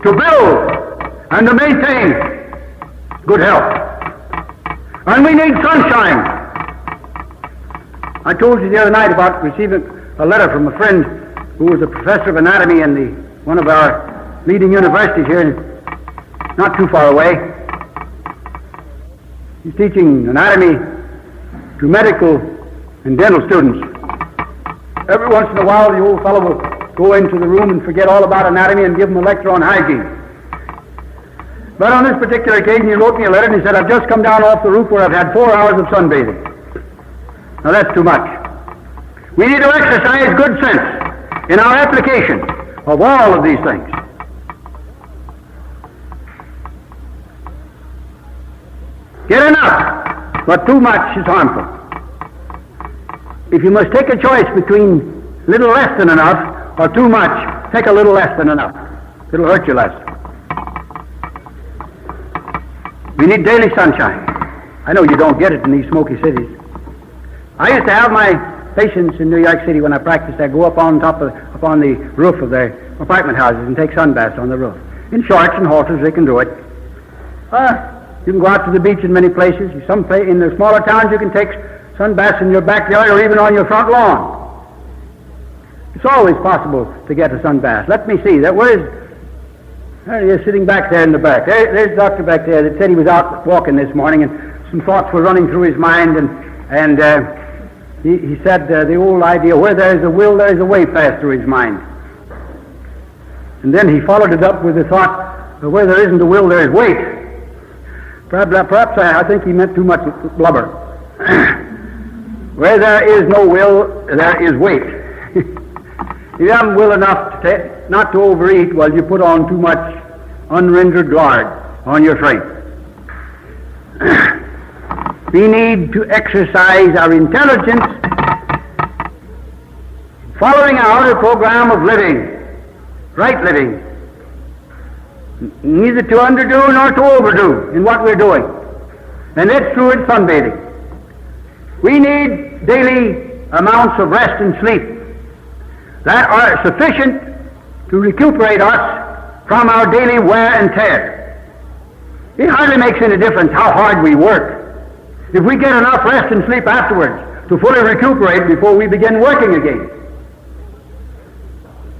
to build and to maintain good health. And we need sunshine. I told you the other night about receiving a letter from a friend who was a professor of anatomy in one of our leading universities here, not too far away. He's teaching anatomy to medical and dental students. Every once in a while, the old fellow will go into the room and forget all about anatomy and give him a lecture on hygiene. But on this particular occasion, he wrote me a letter and he said, I've just come down off the roof where I've had 4 hours of sunbathing. Now that's too much. We need to exercise good sense in our application of all of these things. Get enough, but too much is harmful. If you must take a choice between little less than enough or too much, take a little less than enough. It'll hurt you less. We need daily sunshine. I know you don't get it in these smoky cities. I used to have my patients in New York City when I practiced there go up on the roof of their apartment houses and take sunbaths on the roof. In shorts and halters, they can do it. You can go out to the beach in many places. In the smaller towns, you can take sunbaths in your backyard or even on your front lawn. It's always possible to get a sunbath. Let me see. There he is, sitting back there in the back. There's the doctor back there that said he was out walking this morning and some thoughts were running through his mind, and he said the old idea, where there is a will, there is a way, passed through his mind. And then he followed it up with the thought, where there isn't a will, there is weight. Perhaps I think he meant too much blubber. Where there is no will, there is weight. If you haven't will enough not to overeat, well, you put on too much unrendered lard on your frame. We need to exercise our intelligence, following out a program of living, right living, neither to underdo nor to overdo in what we're doing. And that's true in sunbathing. We need daily amounts of rest and sleep that are sufficient to recuperate us from our daily wear and tear. It hardly makes any difference how hard we work if we get enough rest and sleep afterwards to fully recuperate before we begin working again.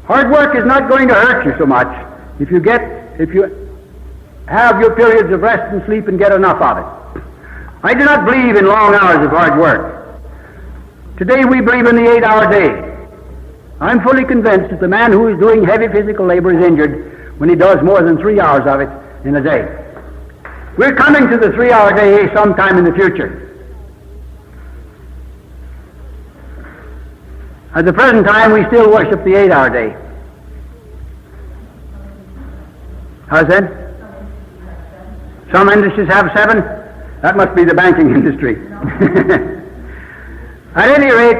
Hard work is not going to hurt you so much if you have your periods of rest and sleep and get enough of it. I do not believe in long hours of hard work. Today we believe in the 8-hour day. I'm fully convinced that the man who is doing heavy physical labor is injured when he does more than 3 hours of it in a day. We're coming to the 3-hour day sometime in the future. At the present time, we still worship the 8-hour day. How's that? Some industries have 7. That must be the banking industry. At any rate,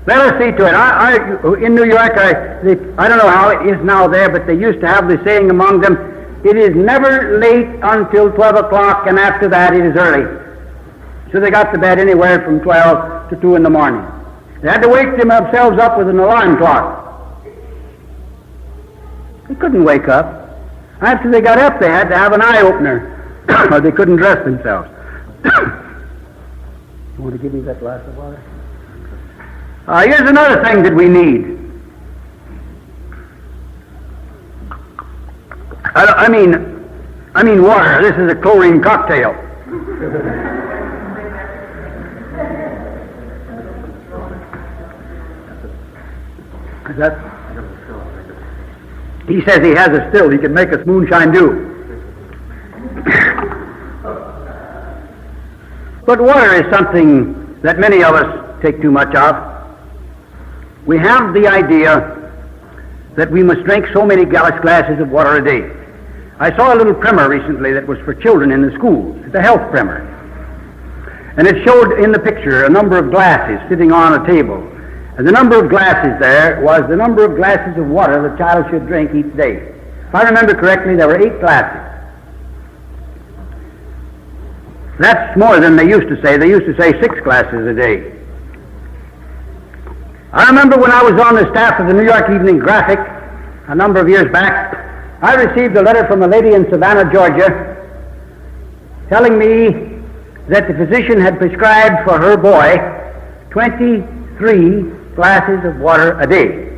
let us see to it. In New York, I don't know how it is now there, but they used to have the saying among them, it is never late until 12 o'clock, and after that it is early. So they got to bed anywhere from 12 to 2 in the morning. They had to wake themselves up with an alarm clock. They couldn't wake up. After they got up, they had to have an eye-opener, or they couldn't dress themselves. You want to give me that glass of water? Here's another thing that we need. I mean water. This is a chlorine cocktail. Is that? He says he has a still. He can make us moonshine dew. But water is something that many of us take too much of. We have the idea that we must drink so many glasses of water a day. I saw a little primer recently that was for children in the schools. It's a health primer. And it showed in the picture a number of glasses sitting on a table. And the number of glasses there was the number of glasses of water the child should drink each day. If I remember correctly, there were 8 glasses. That's more than they used to say. They used to say 6 glasses a day. I remember when I was on the staff of the New York Evening Graphic a number of years back, I received a letter from a lady in Savannah, Georgia, telling me that the physician had prescribed for her boy 23 glasses of water a day.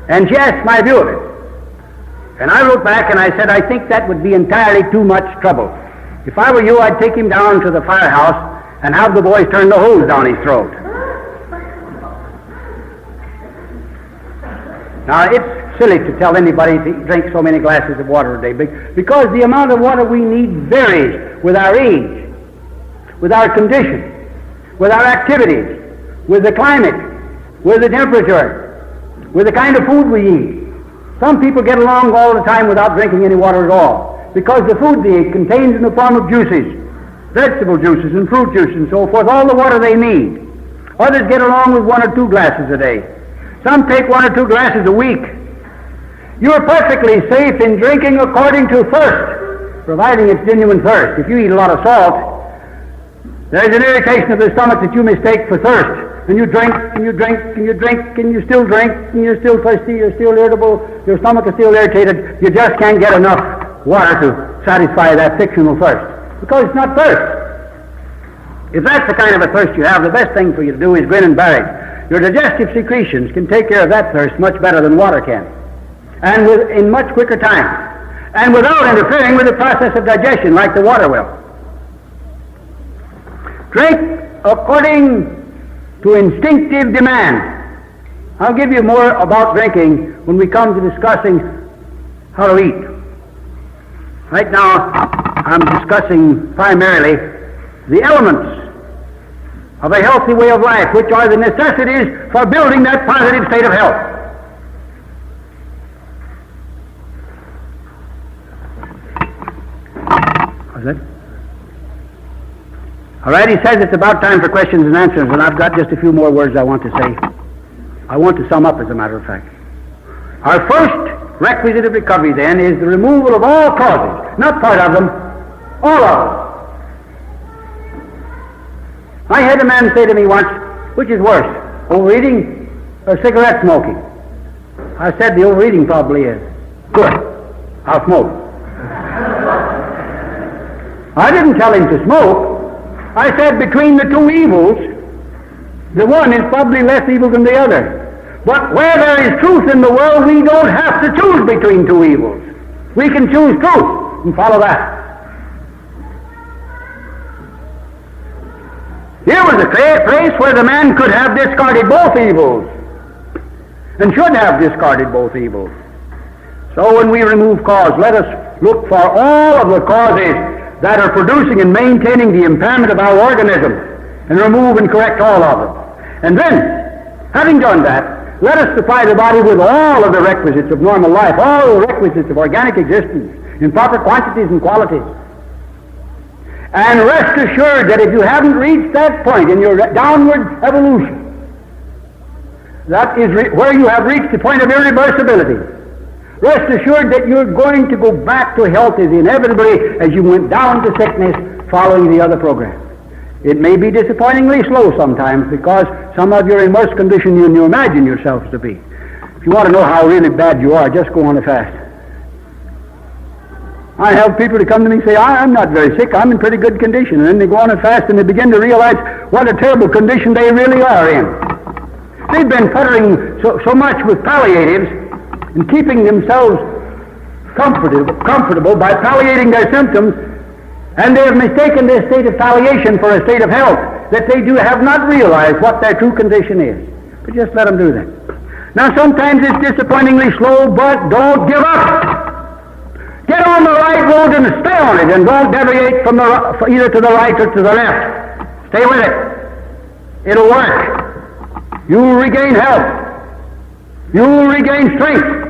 And she asked my view of it. And I wrote back and I said, I think that would be entirely too much trouble. If I were you, I'd take him down to the firehouse and have the boys turn the hose down his throat. Now, it's silly to tell anybody to drink so many glasses of water a day, because the amount of water we need varies with our age, with our condition, with our activities, with the climate, with the temperature, with the kind of food we eat. Some people get along all the time without drinking any water at all, because the food they eat contains in the form of juices, vegetable juices and fruit juice and so forth, all the water they need. Others get along with 1 or 2 glasses a day. Some take 1 or 2 glasses a week. You're perfectly safe in drinking according to thirst, providing it's genuine thirst. If you eat a lot of salt, there's an irritation of the stomach that you mistake for thirst. And you drink, and you drink, and you drink, and you still drink, and you're still thirsty, you're still irritable, your stomach is still irritated. You just can't get enough water to satisfy that fictional thirst, because it's not thirst. If that's the kind of a thirst you have, the best thing for you to do is grin and bear it. Your digestive secretions can take care of that thirst much better than water can, and in much quicker time, and without interfering with the process of digestion like the water will. Drink according to instinctive demand. I'll give you more about drinking when we come to discussing how to eat. Right now, I'm discussing primarily the elements of a healthy way of life, which are the necessities for building that positive state of health. Is it? All right, he says it's about time for questions and answers, and I've got just a few more words I want to say. I want to sum up, as a matter of fact. Our first requisite of recovery, then, is the removal of all causes, not part of them, all of them. I had a man say to me once, which is worse, overeating or cigarette smoking? I said the overeating probably is. Good, I'll smoke. I didn't tell him to smoke. I said between the two evils, the one is probably less evil than the other. But where there is truth in the world, we don't have to choose between two evils. We can choose truth and follow that. Here was a place where the man could have discarded both evils, and should have discarded both evils. So when we remove cause, let us look for all of the causes that are producing and maintaining the impairment of our organism, and remove and correct all of them. And then, having done that, let us supply the body with all of the requisites of normal life, all the requisites of organic existence, in proper quantities and qualities. And rest assured that if you haven't reached that point in your downward evolution, that is where you have reached the point of irreversibility, rest assured that you're going to go back to health as inevitably as you went down to sickness following the other program. It may be disappointingly slow sometimes, because some of you are in worse condition than you imagine yourselves to be. If you want to know how really bad you are, just go on a fast. I have people to come to me and say, I'm not very sick, I'm in pretty good condition. And then they go on a fast and they begin to realize what a terrible condition they really are in. They've been puttering so much with palliatives and keeping themselves comfortable by palliating their symptoms, and they have mistaken this state of palliation for a state of health, that they have not realized what their true condition is. But just let them do that. Now sometimes it's disappointingly slow, but don't give up. Get on the right road and stay on it, and don't deviate from either to the right or to the left. Stay with it. It'll work. You'll regain health. You'll regain strength.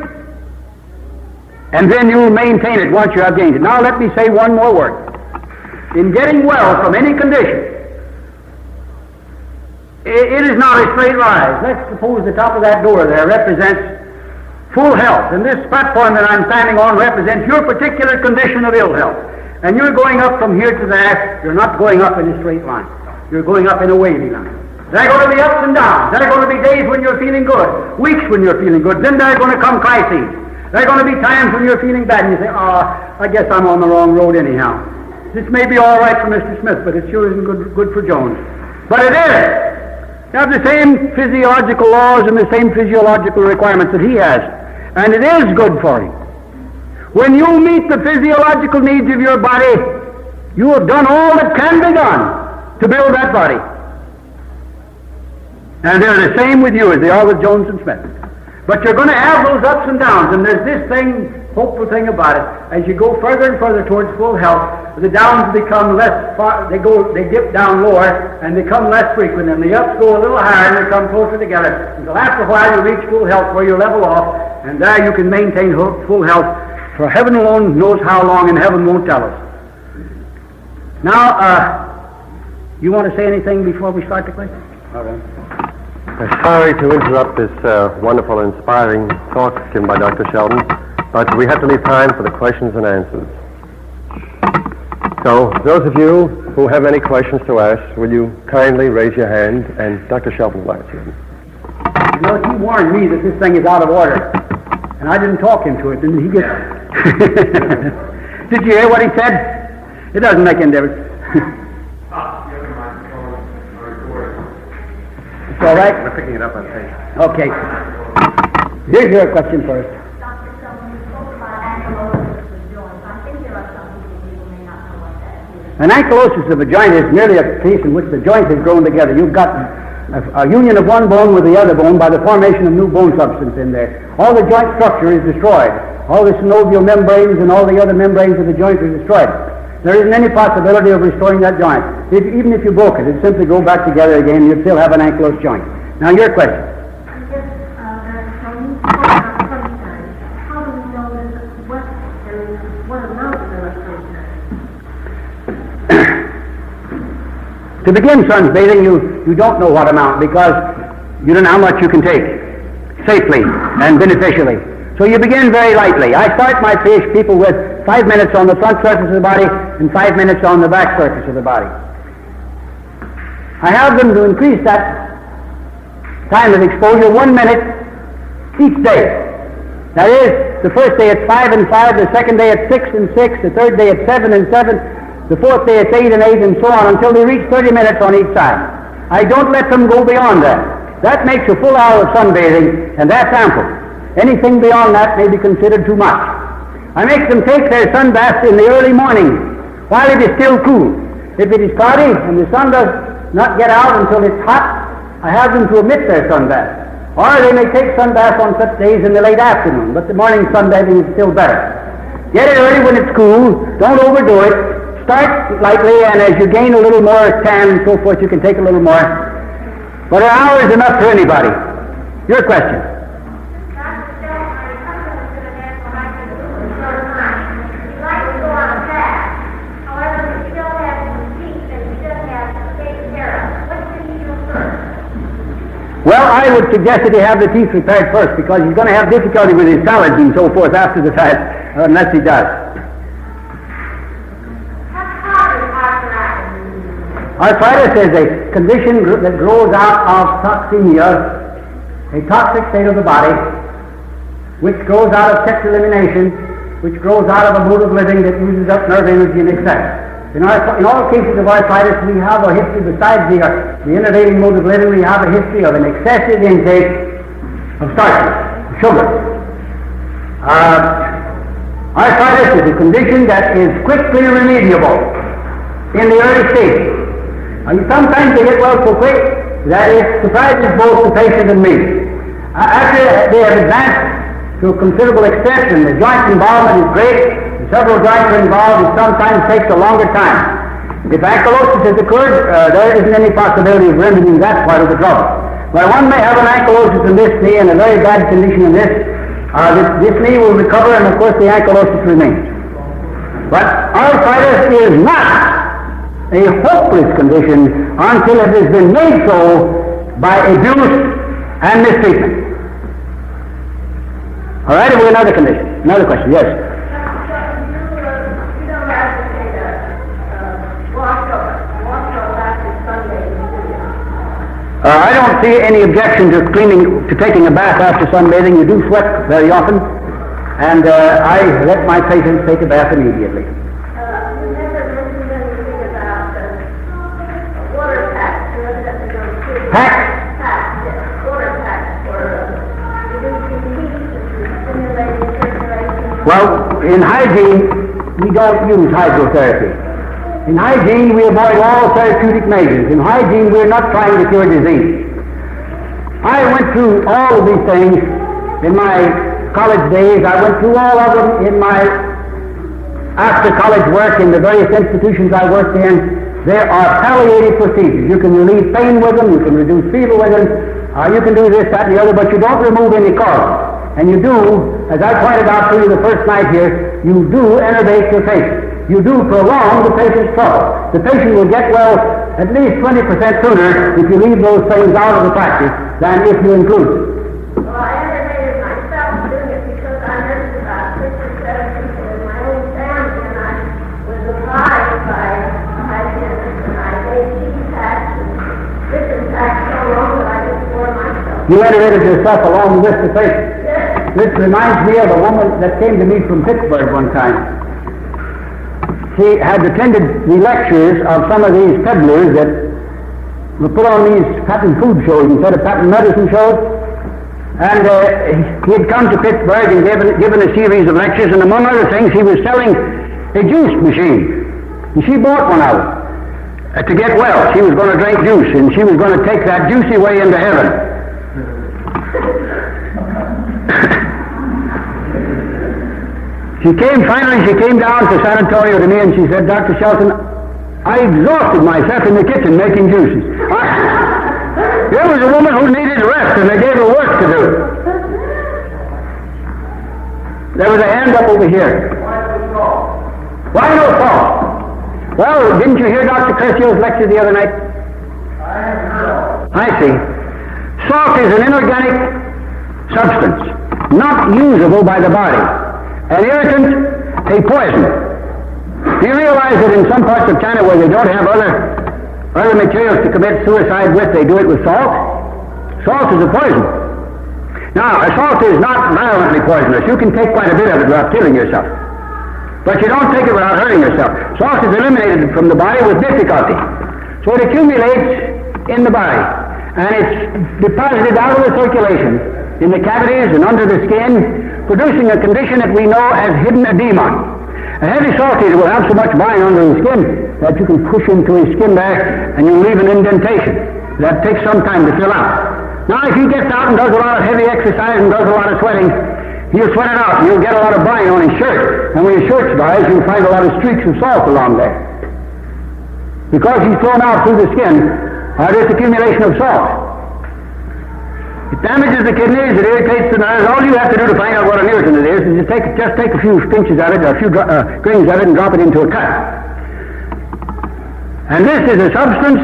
And then you'll maintain it once you have gained it. Now let me say one more word. In getting well from any condition, it is not a straight rise. Let's suppose the top of that door there represents full health, and this platform that I'm standing on represents your particular condition of ill health. And you're going up from here to there. You're not going up in a straight line. You're going up in a wavy line. There are going to be ups and downs. There are going to be days when you're feeling good, weeks when you're feeling good. Then there are going to come crises. There are going to be times when you're feeling bad, and you say, I guess I'm on the wrong road anyhow. This may be all right for Mr. Smith, but it sure isn't good for Jones. But it is. You have the same physiological laws and the same physiological requirements that he has. And it is good for him. When you meet the physiological needs of your body, you have done all that can be done to build that body. And they're the same with you as they are with Jones and Smith. But you're going to have those ups and downs, and there's this thing, hopeful thing about it. As you go further and further towards full health, the downs become less, they dip down lower and become less frequent, and the ups go a little higher and they come closer together until after a while you reach full health where you level off, and there you can maintain full health for heaven alone knows how long, and heaven won't tell us. Now, you want to say anything before we start the question? All right. Sorry to interrupt this wonderful, inspiring talk given by Dr. Shelton, but we have to leave time for the questions and answers. So, those of you who have any questions to ask, will you kindly raise your hand, and Dr. Shelton will answer them. You know, he warned me that this thing is out of order, and I didn't talk him to it. Didn't he get... Did you hear what he said? It doesn't make any difference. It's all right? We're picking it up on tape. Okay. Here's your question first. Dr. Shelton, you spoke about ankylosis of the joint. I think there are some people who may not know what that is. An ankylosis of a joint is merely a case in which the joint has grown together. You've got a union of one bone with the other bone by the formation of new bone substance in there. All the joint structure is destroyed. All the synovial membranes and all the other membranes of the joint are destroyed. There isn't any possibility of restoring that joint. Even if you broke it, it'd simply go back together again, you'd still have an ankylosed joint. Now, your question. How do we know what amount of restoration? To begin sunbathing, you don't know what amount, because you don't know how much you can take safely and beneficially. So you begin very lightly. I start my people with 5 minutes on the front surface of the body and 5 minutes on the back surface of the body. I have them to increase that time of exposure 1 minute each day. That is, the first day at 5 and 5, the second day at 6 and 6, the third day at 7 and 7, the fourth day at 8 and 8, and so on until they reach 30 minutes on each side. I don't let them go beyond that. That makes a full hour of sunbathing, and that's ample. Anything beyond that may be considered too much. I make them take their sun bath in the early morning while it is still cool. If it is cloudy and the sun does not get out until it's hot, I have them to omit their sun bath. Or they may take sun baths on such days in the late afternoon, but the morning sunbathing is still better. Get it early when it's cool. Don't overdo it. Start lightly, and as you gain a little more tan and so forth, you can take a little more. But an hour is enough for anybody. Your question. Well, I would suggest that he have the teeth repaired first, because he's going to have difficulty with his salads and so forth after the fact, unless he does. Arthritis is a condition that grows out of toxemia, a toxic state of the body, which grows out of sex elimination, which grows out of a mode of living that uses up nerve energy in excess. In all cases of arthritis, we have a history, besides the innovating mode of living, we have a history of an excessive intake of starches, sugar. Arthritis is a condition that is quickly remediable in the early stages. Sometimes they get well so quick that it surprises both the patient and me. After they have advanced to a considerable extent and the joint involvement is great, several joints are involved, it sometimes takes a longer time. If ankylosis has occurred, there isn't any possibility of remedying that part of the trouble. But one may have an ankylosis in this knee and a very bad condition in this. This knee will recover, and of course the ankylosis remains. But arthritis is not a hopeless condition until it has been made so by abuse and mistreatment. All right, and we have another condition. Another question, yes. I don't see any objection to taking a bath after sunbathing. You do sweat very often, and I let my patients take a bath immediately. You never mentioned anything about water packs. Packs? Packs, yes. Water packs for reducing heat and stimulating circulation. Well, in hygiene, we don't use hydrotherapy. In hygiene, we avoid all therapeutic measures. In hygiene, we're not trying to cure disease. I went through all of these things in my college days. I went through all of them in my after-college work in the various institutions I worked in. There are palliative procedures. You can relieve pain with them, you can reduce fever with them, you can do this, that, and the other, but you don't remove any cause. And you do, as I pointed out to you the first night here, you do enervate your patient. You do prolong the patient's trouble. The patient will get well at least 20% sooner if you leave those things out of the practice than if you include them. Well, I enervated myself doing it because I nursed about 6 or 7 people in my own family, and I was advised by a hygienist, and I gave cheese packs and chicken packs so long that I just wore myself. You enervated yourself along with the patient. Yes. This reminds me of a woman that came to me from Pittsburgh one time. She had attended the lectures of some of these peddlers that were put on these patent food shows instead of patent medicine shows. And he had come to Pittsburgh and given a series of lectures, and among other things, he was selling a juice machine. And she bought one of them to get well. She was going to drink juice, and she was going to take that juicy way into heaven. She came down to San Antonio to me, and she said, Dr. Shelton, I exhausted myself in the kitchen making juices. There was a woman who needed rest, and they gave her work to do. There was a hand up over here. Why no salt? Well, didn't you hear Dr. Curcio's lecture the other night? I see. Salt is an inorganic substance, not usable by the body. An irritant, a poison. Do you realize that in some parts of China where they don't have other materials to commit suicide with, they do it with salt? Salt is a poison. Now, salt is not violently poisonous. You can take quite a bit of it without killing yourself. But you don't take it without hurting yourself. Salt is eliminated from the body with difficulty. So it accumulates in the body, and it's deposited out of the circulation in the cavities and under the skin, producing a condition that we know as hidden edema. A heavy saltpeter will have so much bind under the skin that you can push into his skin there and you leave an indentation. That takes some time to fill out. Now if he gets out and does a lot of heavy exercise and does a lot of sweating, he'll sweat it out and you'll get a lot of bind on his shirt. And when his shirt dries, you'll find a lot of streaks of salt along there. Because he's thrown out through the skin, this accumulation of salt. It damages the kidneys, it irritates the nerves. All you have to do to find out what an irritant it is just take a few pinches of it, or a few grains of it, and drop it into a cut. And this is a substance,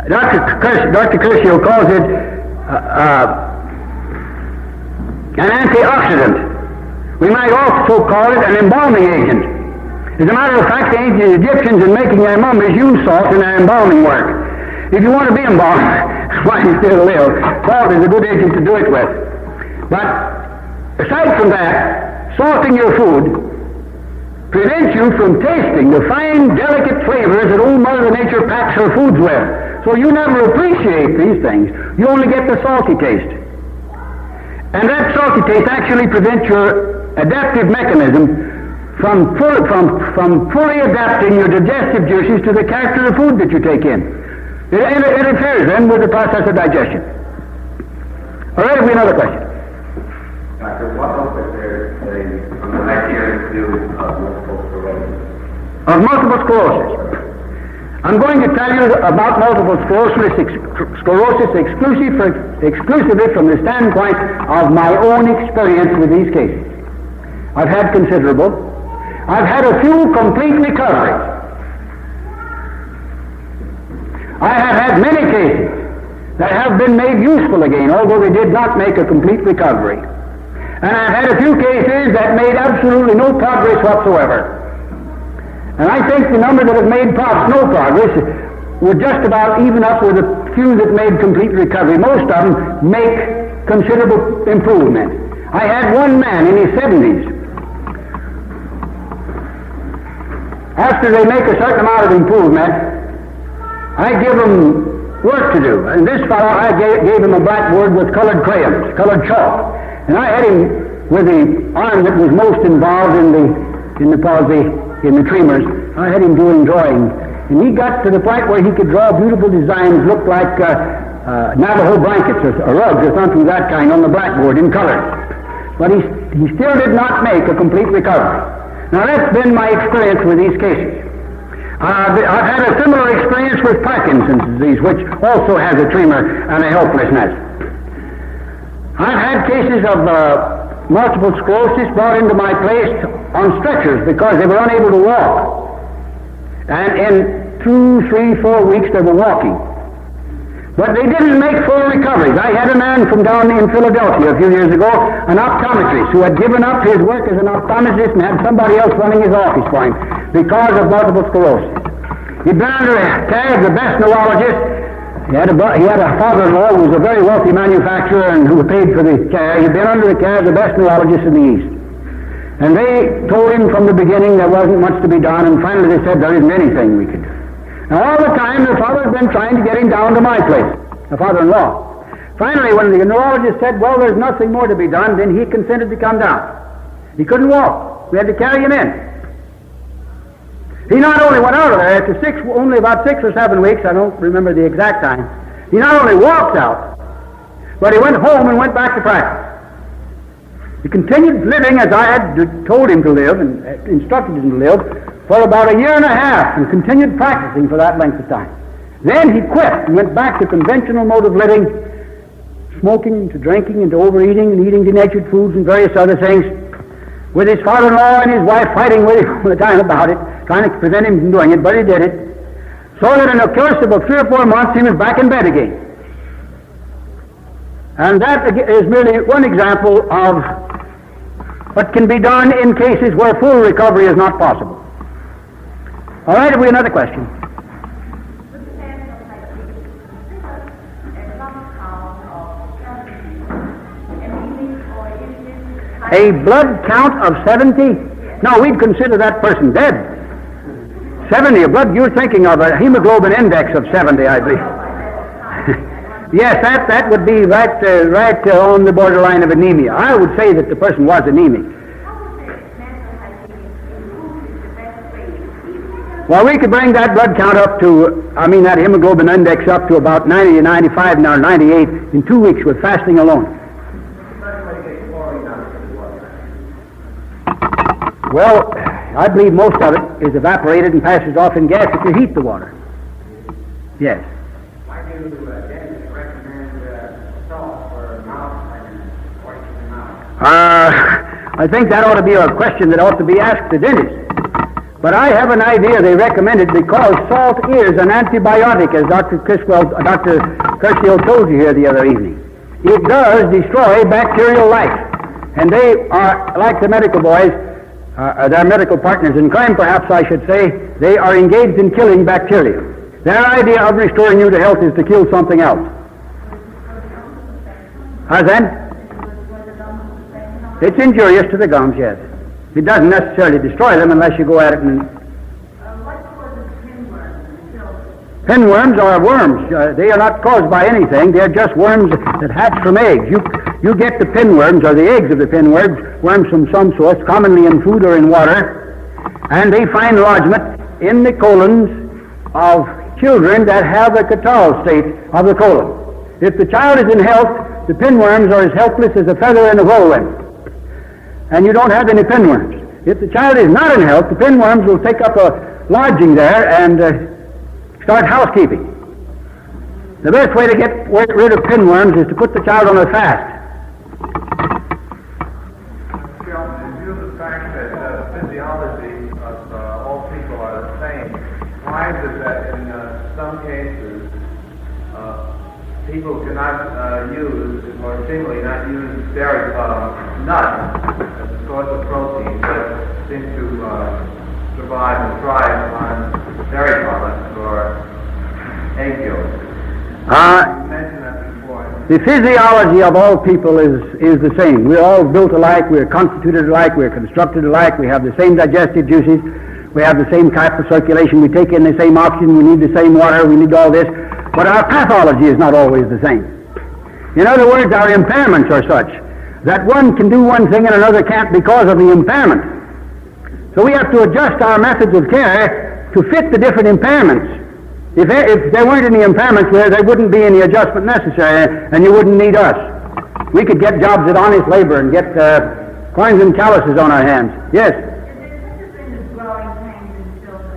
Dr. Curcio calls it an antioxidant. We might also call it an embalming agent. As a matter of fact, the ancient Egyptians in making their mummies used salt in their embalming work. If you want to be embalmed, while you still live, salt is a good agent to do it with. But aside from that, salting your food prevents you from tasting the fine, delicate flavors that old Mother Nature packs her foods with. So you never appreciate these things. You only get the salty taste. And that salty taste actually prevents your adaptive mechanism from fully adapting your digestive juices to the character of food that you take in. It interferes then with the process of digestion. All right, have we another question? Doctor, what else is there from the bacterial view of multiple sclerosis? Of multiple sclerosis. I'm going to tell you about multiple sclerosis exclusively from the standpoint of my own experience with these cases. I've had considerable. I've had a few complete recoveries. I have had many cases that have been made useful again, although they did not make a complete recovery. And I've had a few cases that made absolutely no progress whatsoever. And I think the number that have made no progress would just about even up with the few that made complete recovery. Most of them make considerable improvement. I had one man in his 70s. After they make a certain amount of improvement, I give him work to do. And this fellow, I gave him a blackboard with colored crayons, colored chalk. And I had him with the arm that was most involved in the tremors. I had him doing drawing. And he got to the point where he could draw beautiful designs, look like Navajo blankets or rugs or something of that kind on the blackboard in colors. But he still did not make a complete recovery. Now that's been my experience with these cases. I've had a similar experience with Parkinson's disease, which also has a tremor and a helplessness. I've had cases of multiple sclerosis brought into my place on stretchers because they were unable to walk. And in 2, 3, 4 weeks they were walking. But they didn't make full recoveries. I had a man from down in Philadelphia a few years ago, an optometrist, who had given up his work as an optometrist and had somebody else running his office for him because of multiple sclerosis. He'd been under the care of the best neurologist. He had a father-in-law who was a very wealthy manufacturer and who paid for the care. He'd been under the care of the best neurologist in the East. And they told him from the beginning there wasn't much to be done, and finally they said there isn't anything we could do. Now, all the time, the father's been trying to get him down to my place, the father-in-law. Finally, when the neurologist said, well, there's nothing more to be done, then he consented to come down. He couldn't walk. We had to carry him in. He not only went out of there after only about 6 or 7 weeks, I don't remember the exact time, he not only walked out, but he went home and went back to practice. He continued living as I had told him to live and instructed him to live for about 1.5 years and continued practicing for that length of time. Then he quit and went back to conventional mode of living, smoking, to drinking, and to overeating and eating denatured foods and various other things, with his father-in-law and his wife fighting with him all the time about it, trying to prevent him from doing it, but he did it. So that in the course of about 3 or 4 months he was back in bed again. And that is merely one example of what can be done in cases where full recovery is not possible. All right, have we another question? A blood count of 70? No, we'd consider that person dead. 70, you're thinking of a hemoglobin index of 70, I believe. Yes, that would be right on the borderline of anemia. I would say that the person was anemic. Well, we could bring that blood count up to, that hemoglobin index up to about 90 to 95 now, 98 in 2 weeks with fasting alone. Well, I believe most of it is evaporated and passes off in gas if you heat the water. Yes. Why do you recommend salt for mouth and washing the mouth? I think that ought to be a question that ought to be asked the dentist. But I have an idea they recommend it because salt is an antibiotic, as Dr. Curcio told you here the other evening. It does destroy bacterial life. And they are, like the medical boys, their medical partners in crime, perhaps I should say, they are engaged in killing bacteria. Their idea of restoring you to health is to kill something else. How's that? It's injurious to the gums, yes. It doesn't necessarily destroy them unless you go at it and... Pinworms are worms. They are not caused by anything. They're just worms that hatch from eggs. You get the pinworms, or the eggs of the pinworms, worms from some source, commonly in food or in water, and they find lodgment in the colons of children that have a catarrh state of the colon. If the child is in health, the pinworms are as helpless as a feather in a whirlwind, and you don't have any pinworms. If the child is not in health, the pinworms will take up a lodging there and start housekeeping. The best way to get rid of pinworms is to put the child on a fast. Shelton, in view of the fact that the physiology of all people are the same, why is it that in some cases people cannot use, or seemingly not use, dairy nuts as a source of protein, but seem to survive and thrive on dairy products or egg yolks? You mentioned that before. The physiology of all people is the same. We're all built alike, we're constituted alike, we're constructed alike, we have the same digestive juices, we have the same type of circulation, we take in the same oxygen, we need the same water, we need all this, but our pathology is not always the same. In other words, our impairments are such that one can do one thing and another can't because of the impairment. So we have to adjust our methods of care to fit the different impairments. If there weren't any impairments there wouldn't be any adjustment necessary, and you wouldn't need us. We could get jobs at honest labor and get corns and calluses on our hands. Yes?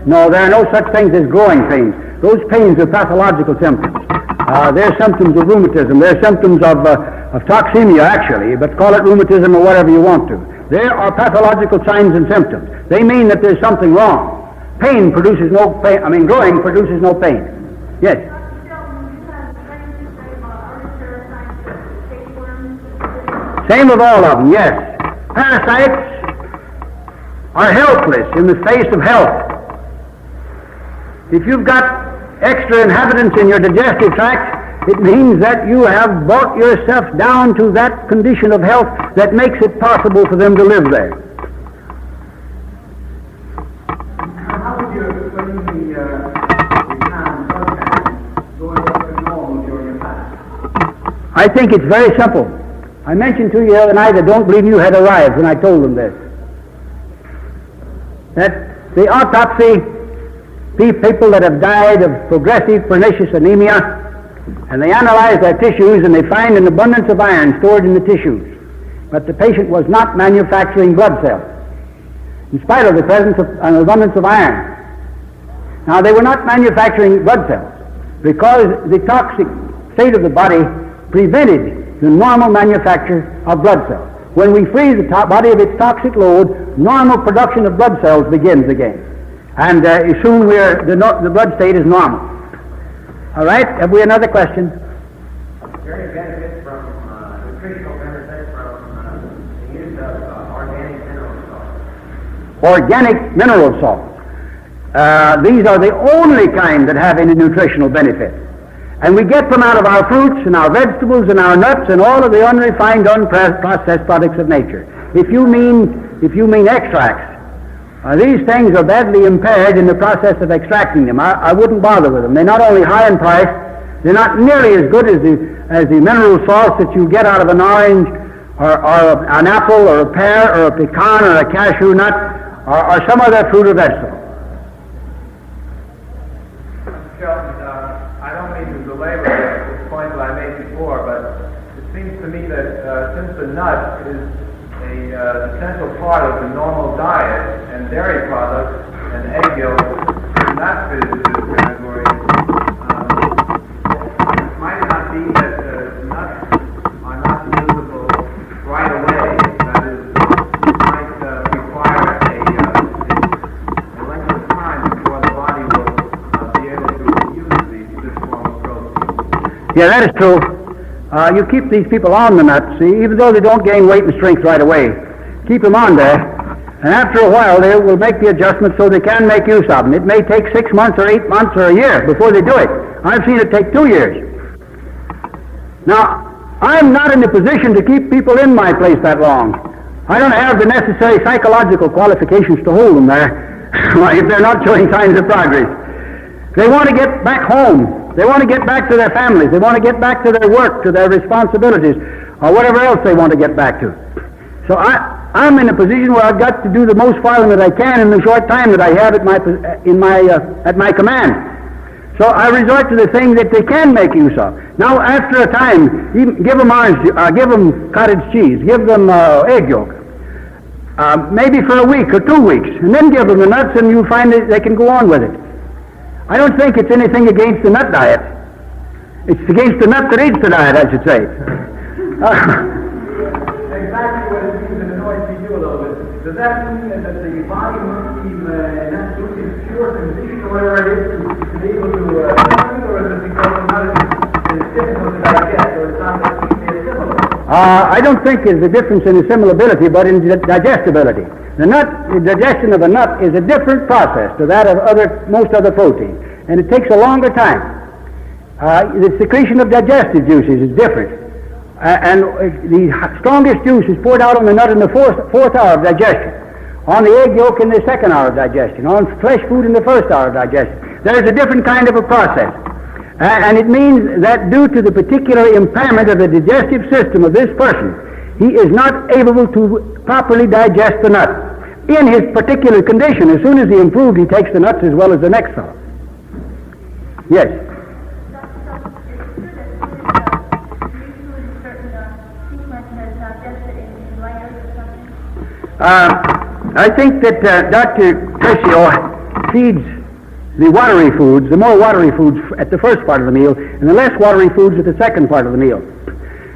No, there are no such things as growing pains. Those pains are pathological symptoms. They're symptoms of rheumatism. They're symptoms of toxemia, actually, but call it rheumatism or whatever you want to. They are pathological signs and symptoms. They mean that there's something wrong. Pain produces no pain. Growing produces no pain. Yes? Same with all of them, yes. Parasites are helpless in the face of health. If you've got extra inhabitants in your digestive tract, it means that you have brought yourself down to that condition of health that makes it possible for them to live there. How would you explain the time going up to normal during your fast? I think it's very simple. I mentioned to you the other night, I don't believe you had arrived when I told them this. That the autopsy, people that have died of progressive pernicious anemia, and they analyze their tissues and they find an abundance of iron stored in the tissues. But the patient was not manufacturing blood cells, in spite of the presence of an abundance of iron. Now, they were not manufacturing blood cells because the toxic state of the body prevented the normal manufacture of blood cells. When we free the body of its toxic load, normal production of blood cells begins again. And soon the blood state is normal. All right, have we another question? Is there any benefit from, nutritional benefit from the use of organic mineral salts? Organic mineral salts. These are the only kind that have any nutritional benefit. And we get them out of our fruits and our vegetables and our nuts and all of the unrefined, unprocessed products of nature. If you mean extracts, these things are badly impaired in the process of extracting them. I wouldn't bother with them. They're not only high in price, they're not nearly as good as the mineral salts that you get out of an orange or an apple or a pear or a pecan or a cashew nut or some other fruit or vegetable. Shelton, I don't mean to belabor this point that I made before, but it seems to me that since the nut is an essential part of the normal diet, and dairy products and egg yolks do not fit into this category, might it not be that nuts are not usable right away? That is, might require a length of time before the body will be able to use this form of protein. Yeah, that is true. You keep these people on the nuts, see, even though they don't gain weight and strength right away. Keep them on there, and after a while they will make the adjustment so they can make use of them. It may take 6 months or 8 months or a year before they do it. I've seen it take 2 years. Now, I'm not in the position to keep people in my place that long. I don't have the necessary psychological qualifications to hold them there if they're not showing signs of progress. They want to get back home. They want to get back to their families. They want to get back to their work, to their responsibilities, or whatever else they want to get back to. So I'm in a position where I've got to do the most farming that I can in the short time that I have at my command. So I resort to the things that they can make use of. Now, after a time, give them cottage cheese, give them egg yolk, maybe for a week or 2 weeks, and then give them the nuts, and you'll find that they can go on with it. I don't think it's anything against the nut diet. It's against the nut that eats the diet, I should say. Exactly what it seems and annoys me too a little bit. Does that mean that the body must be in absolutely pure condition or whatever it is to be able to digest, or is it because the nut is difficult to digest, or it's not that easily assimilable? I don't think there's a difference in assimilability, but in digestibility. The digestion of a nut is a different process to that of most other proteins, and it takes a longer time. The secretion of digestive juices is different, and the strongest juice is poured out on the nut in the fourth hour of digestion, on the egg yolk in the second hour of digestion, on flesh food in the first hour of digestion. There's a different kind of a process, and it means that due to the particular impairment of the digestive system of this person, he is not able to properly digest the nut. In his particular condition, as soon as he improved, he takes the nuts as well as the next fellow. Yes. I think that Dr. Curcio feeds the watery foods, the more watery foods at the first part of the meal, and the less watery foods at the second part of the meal.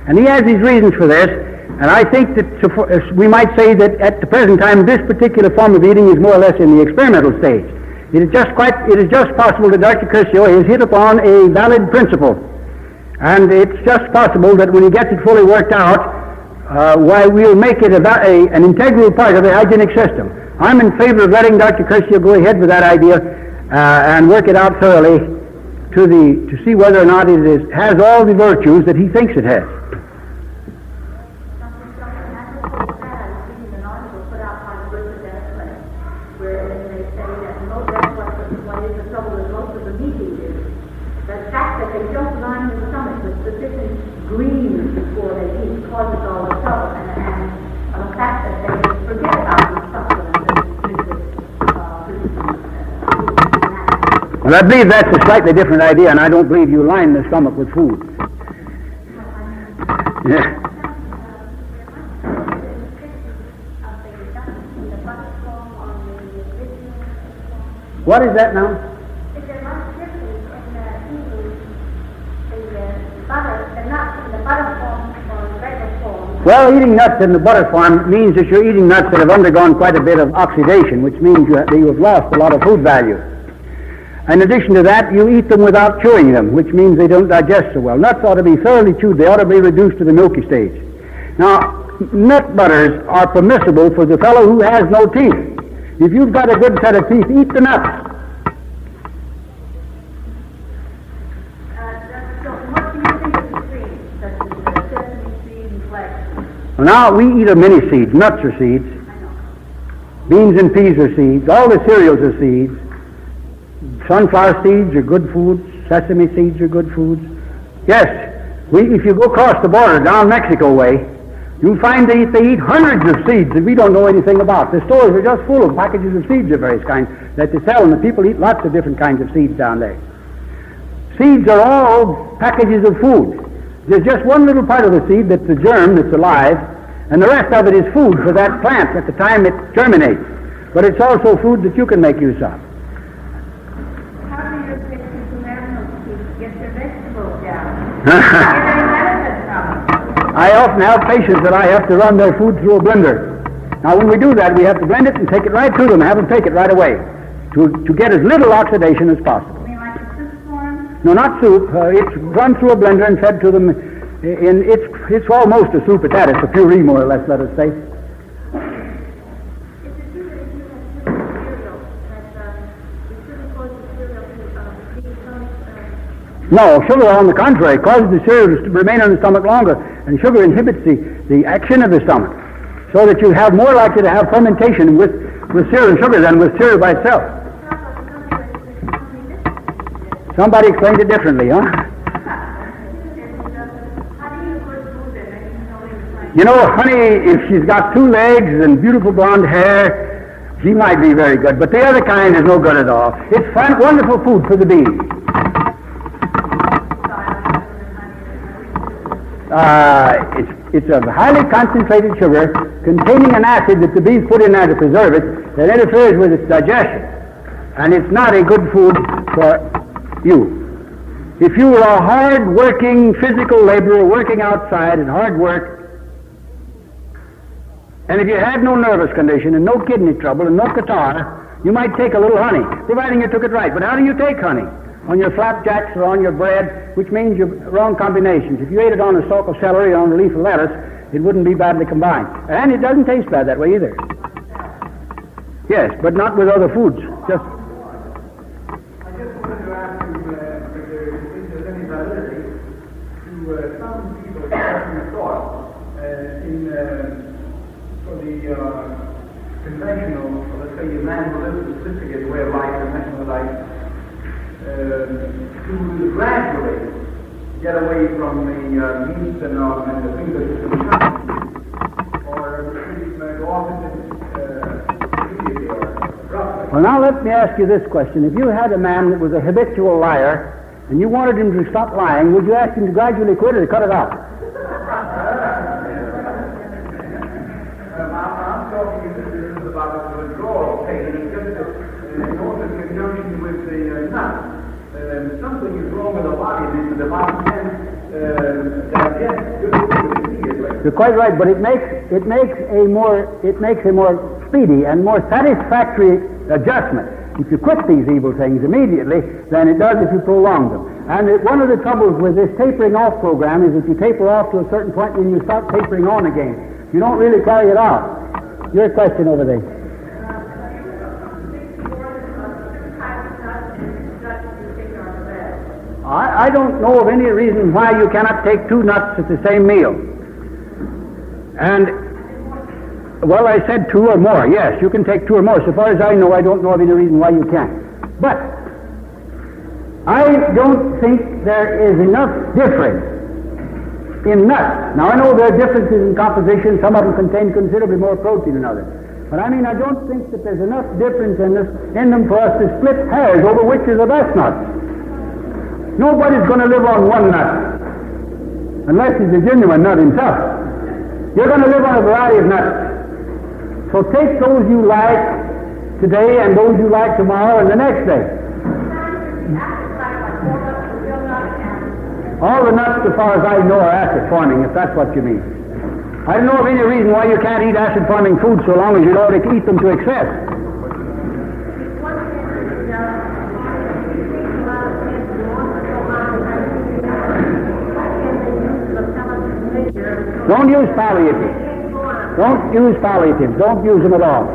And he has his reasons for this, and I think that we might say that at the present time this particular form of eating is more or less in the experimental stage. It is just possible that Dr. Curcio has hit upon a valid principle, and it's just possible that when he gets it fully worked out, why we'll make it an integral part of the hygienic system. I'm in favor of letting Dr. Curcio go ahead with that idea and work it out thoroughly to see whether or not it has all the virtues that he thinks it has. Well, I believe that's a slightly different idea, and I don't believe you line the stomach with food. Yeah. What is that now? Is there much difference in eating the butter, the nuts in the butter form or the regular form? Well, eating nuts in the butter form means that you're eating nuts that have undergone quite a bit of oxidation, which means you have lost a lot of food value. In addition to that, you eat them without chewing them, which means they don't digest so well. Nuts ought to be thoroughly chewed. They ought to be reduced to the milky stage. Now, nut butters are permissible for the fellow who has no teeth. If you've got a good set of teeth, eat the nuts. What do you think of the seeds, such as sesame seeds and flax? Well, now, we eat of many seeds. Nuts are seeds. Beans and peas are seeds. All the cereals are seeds. Sunflower seeds are good foods. Sesame seeds are good foods. Yes, if you go across the border down Mexico way, you'll find they eat hundreds of seeds that we don't know anything about. The stores are just full of packages of seeds of various kinds that they sell, and the people eat lots of different kinds of seeds down there. Seeds are all packages of food. There's just one little part of the seed that's the germ that's alive, and the rest of it is food for that plant at the time it germinates. But it's also food that you can make use of. I often have patients that I have to run their food through a blender. Now, when we do that, we have to blend it and take it right to them and have them take it right away to get as little oxidation as possible. You mean like a soup form? No, not soup. It's run through a blender and fed to them. It's almost a soup at that. It's a puree, more or less, let us say. Is it true that if you have cereal, that it shouldn't cause the cereal to become No, sugar, on the contrary, causes the cereal to remain in the stomach longer, and sugar inhibits the action of the stomach, so that you have more likely to have fermentation with cereal and sugar than with cereal by itself. Somebody explained it differently, huh? You know, honey, if she's got 2 legs and beautiful blonde hair, she might be very good, but the other kind is no good at all. It's fine, wonderful food for the bees. It's a highly concentrated sugar containing an acid that the bees put in there to preserve it that interferes with its digestion. And it's not a good food for you. If you were a hard-working physical laborer working outside in hard work, and if you had no nervous condition and no kidney trouble and no catarrh, you might take a little honey, providing you took it right. But how do you take honey? On your flapjacks or on your bread, which means you're wrong combinations. If you ate it on a stalk of celery or on a leaf of lettuce, it wouldn't be badly combined. And it doesn't taste bad that way either. Yes, but not with other foods. Just I just wanted to ask you if there's any validity to some people expressing a thought for the conventional, or let's say your man-sophisticated way of life, conventional life, to gradually get away from the meats and the things that you consume, or go off into immediately or roughly. Well, now let me ask you this question. If you had a man that was a habitual liar and you wanted him to stop lying, would you ask him to gradually quit or to cut it out? I'm talking this is about the withdrawal pain, and just in order in conjunction with the nut. Something is wrong with the body, and the body can digest good food immediately. You're quite right, but it makes a more speedy and more satisfactory adjustment if you quit these evil things immediately than it does if you prolong them. And one of the troubles with this tapering off program is that you taper off to a certain point and you start tapering on again. You don't really carry it out. Your question over there. I don't know of any reason why you cannot take 2 nuts at the same meal. And, well, I said 2 or more. Yes, you can take 2 or more. So far as I know, I don't know of any reason why you can't. But I don't think there is enough difference in nuts. Now, I know there are differences in composition. Some of them contain considerably more protein than others. But I mean, I don't think that there's enough difference in them for us to split hairs over which is the best nut. Nobody's going to live on one nut, unless he's a genuine nut himself. You're going to live on a variety of nuts. So take those you like today and those you like tomorrow and the next day. All the nuts, as far as I know, are acid-forming, if that's what you mean. I don't know of any reason why you can't eat acid-forming food so long as you don't eat them to excess. Don't use palliatives. Don't use palliatives. Don't use them at all.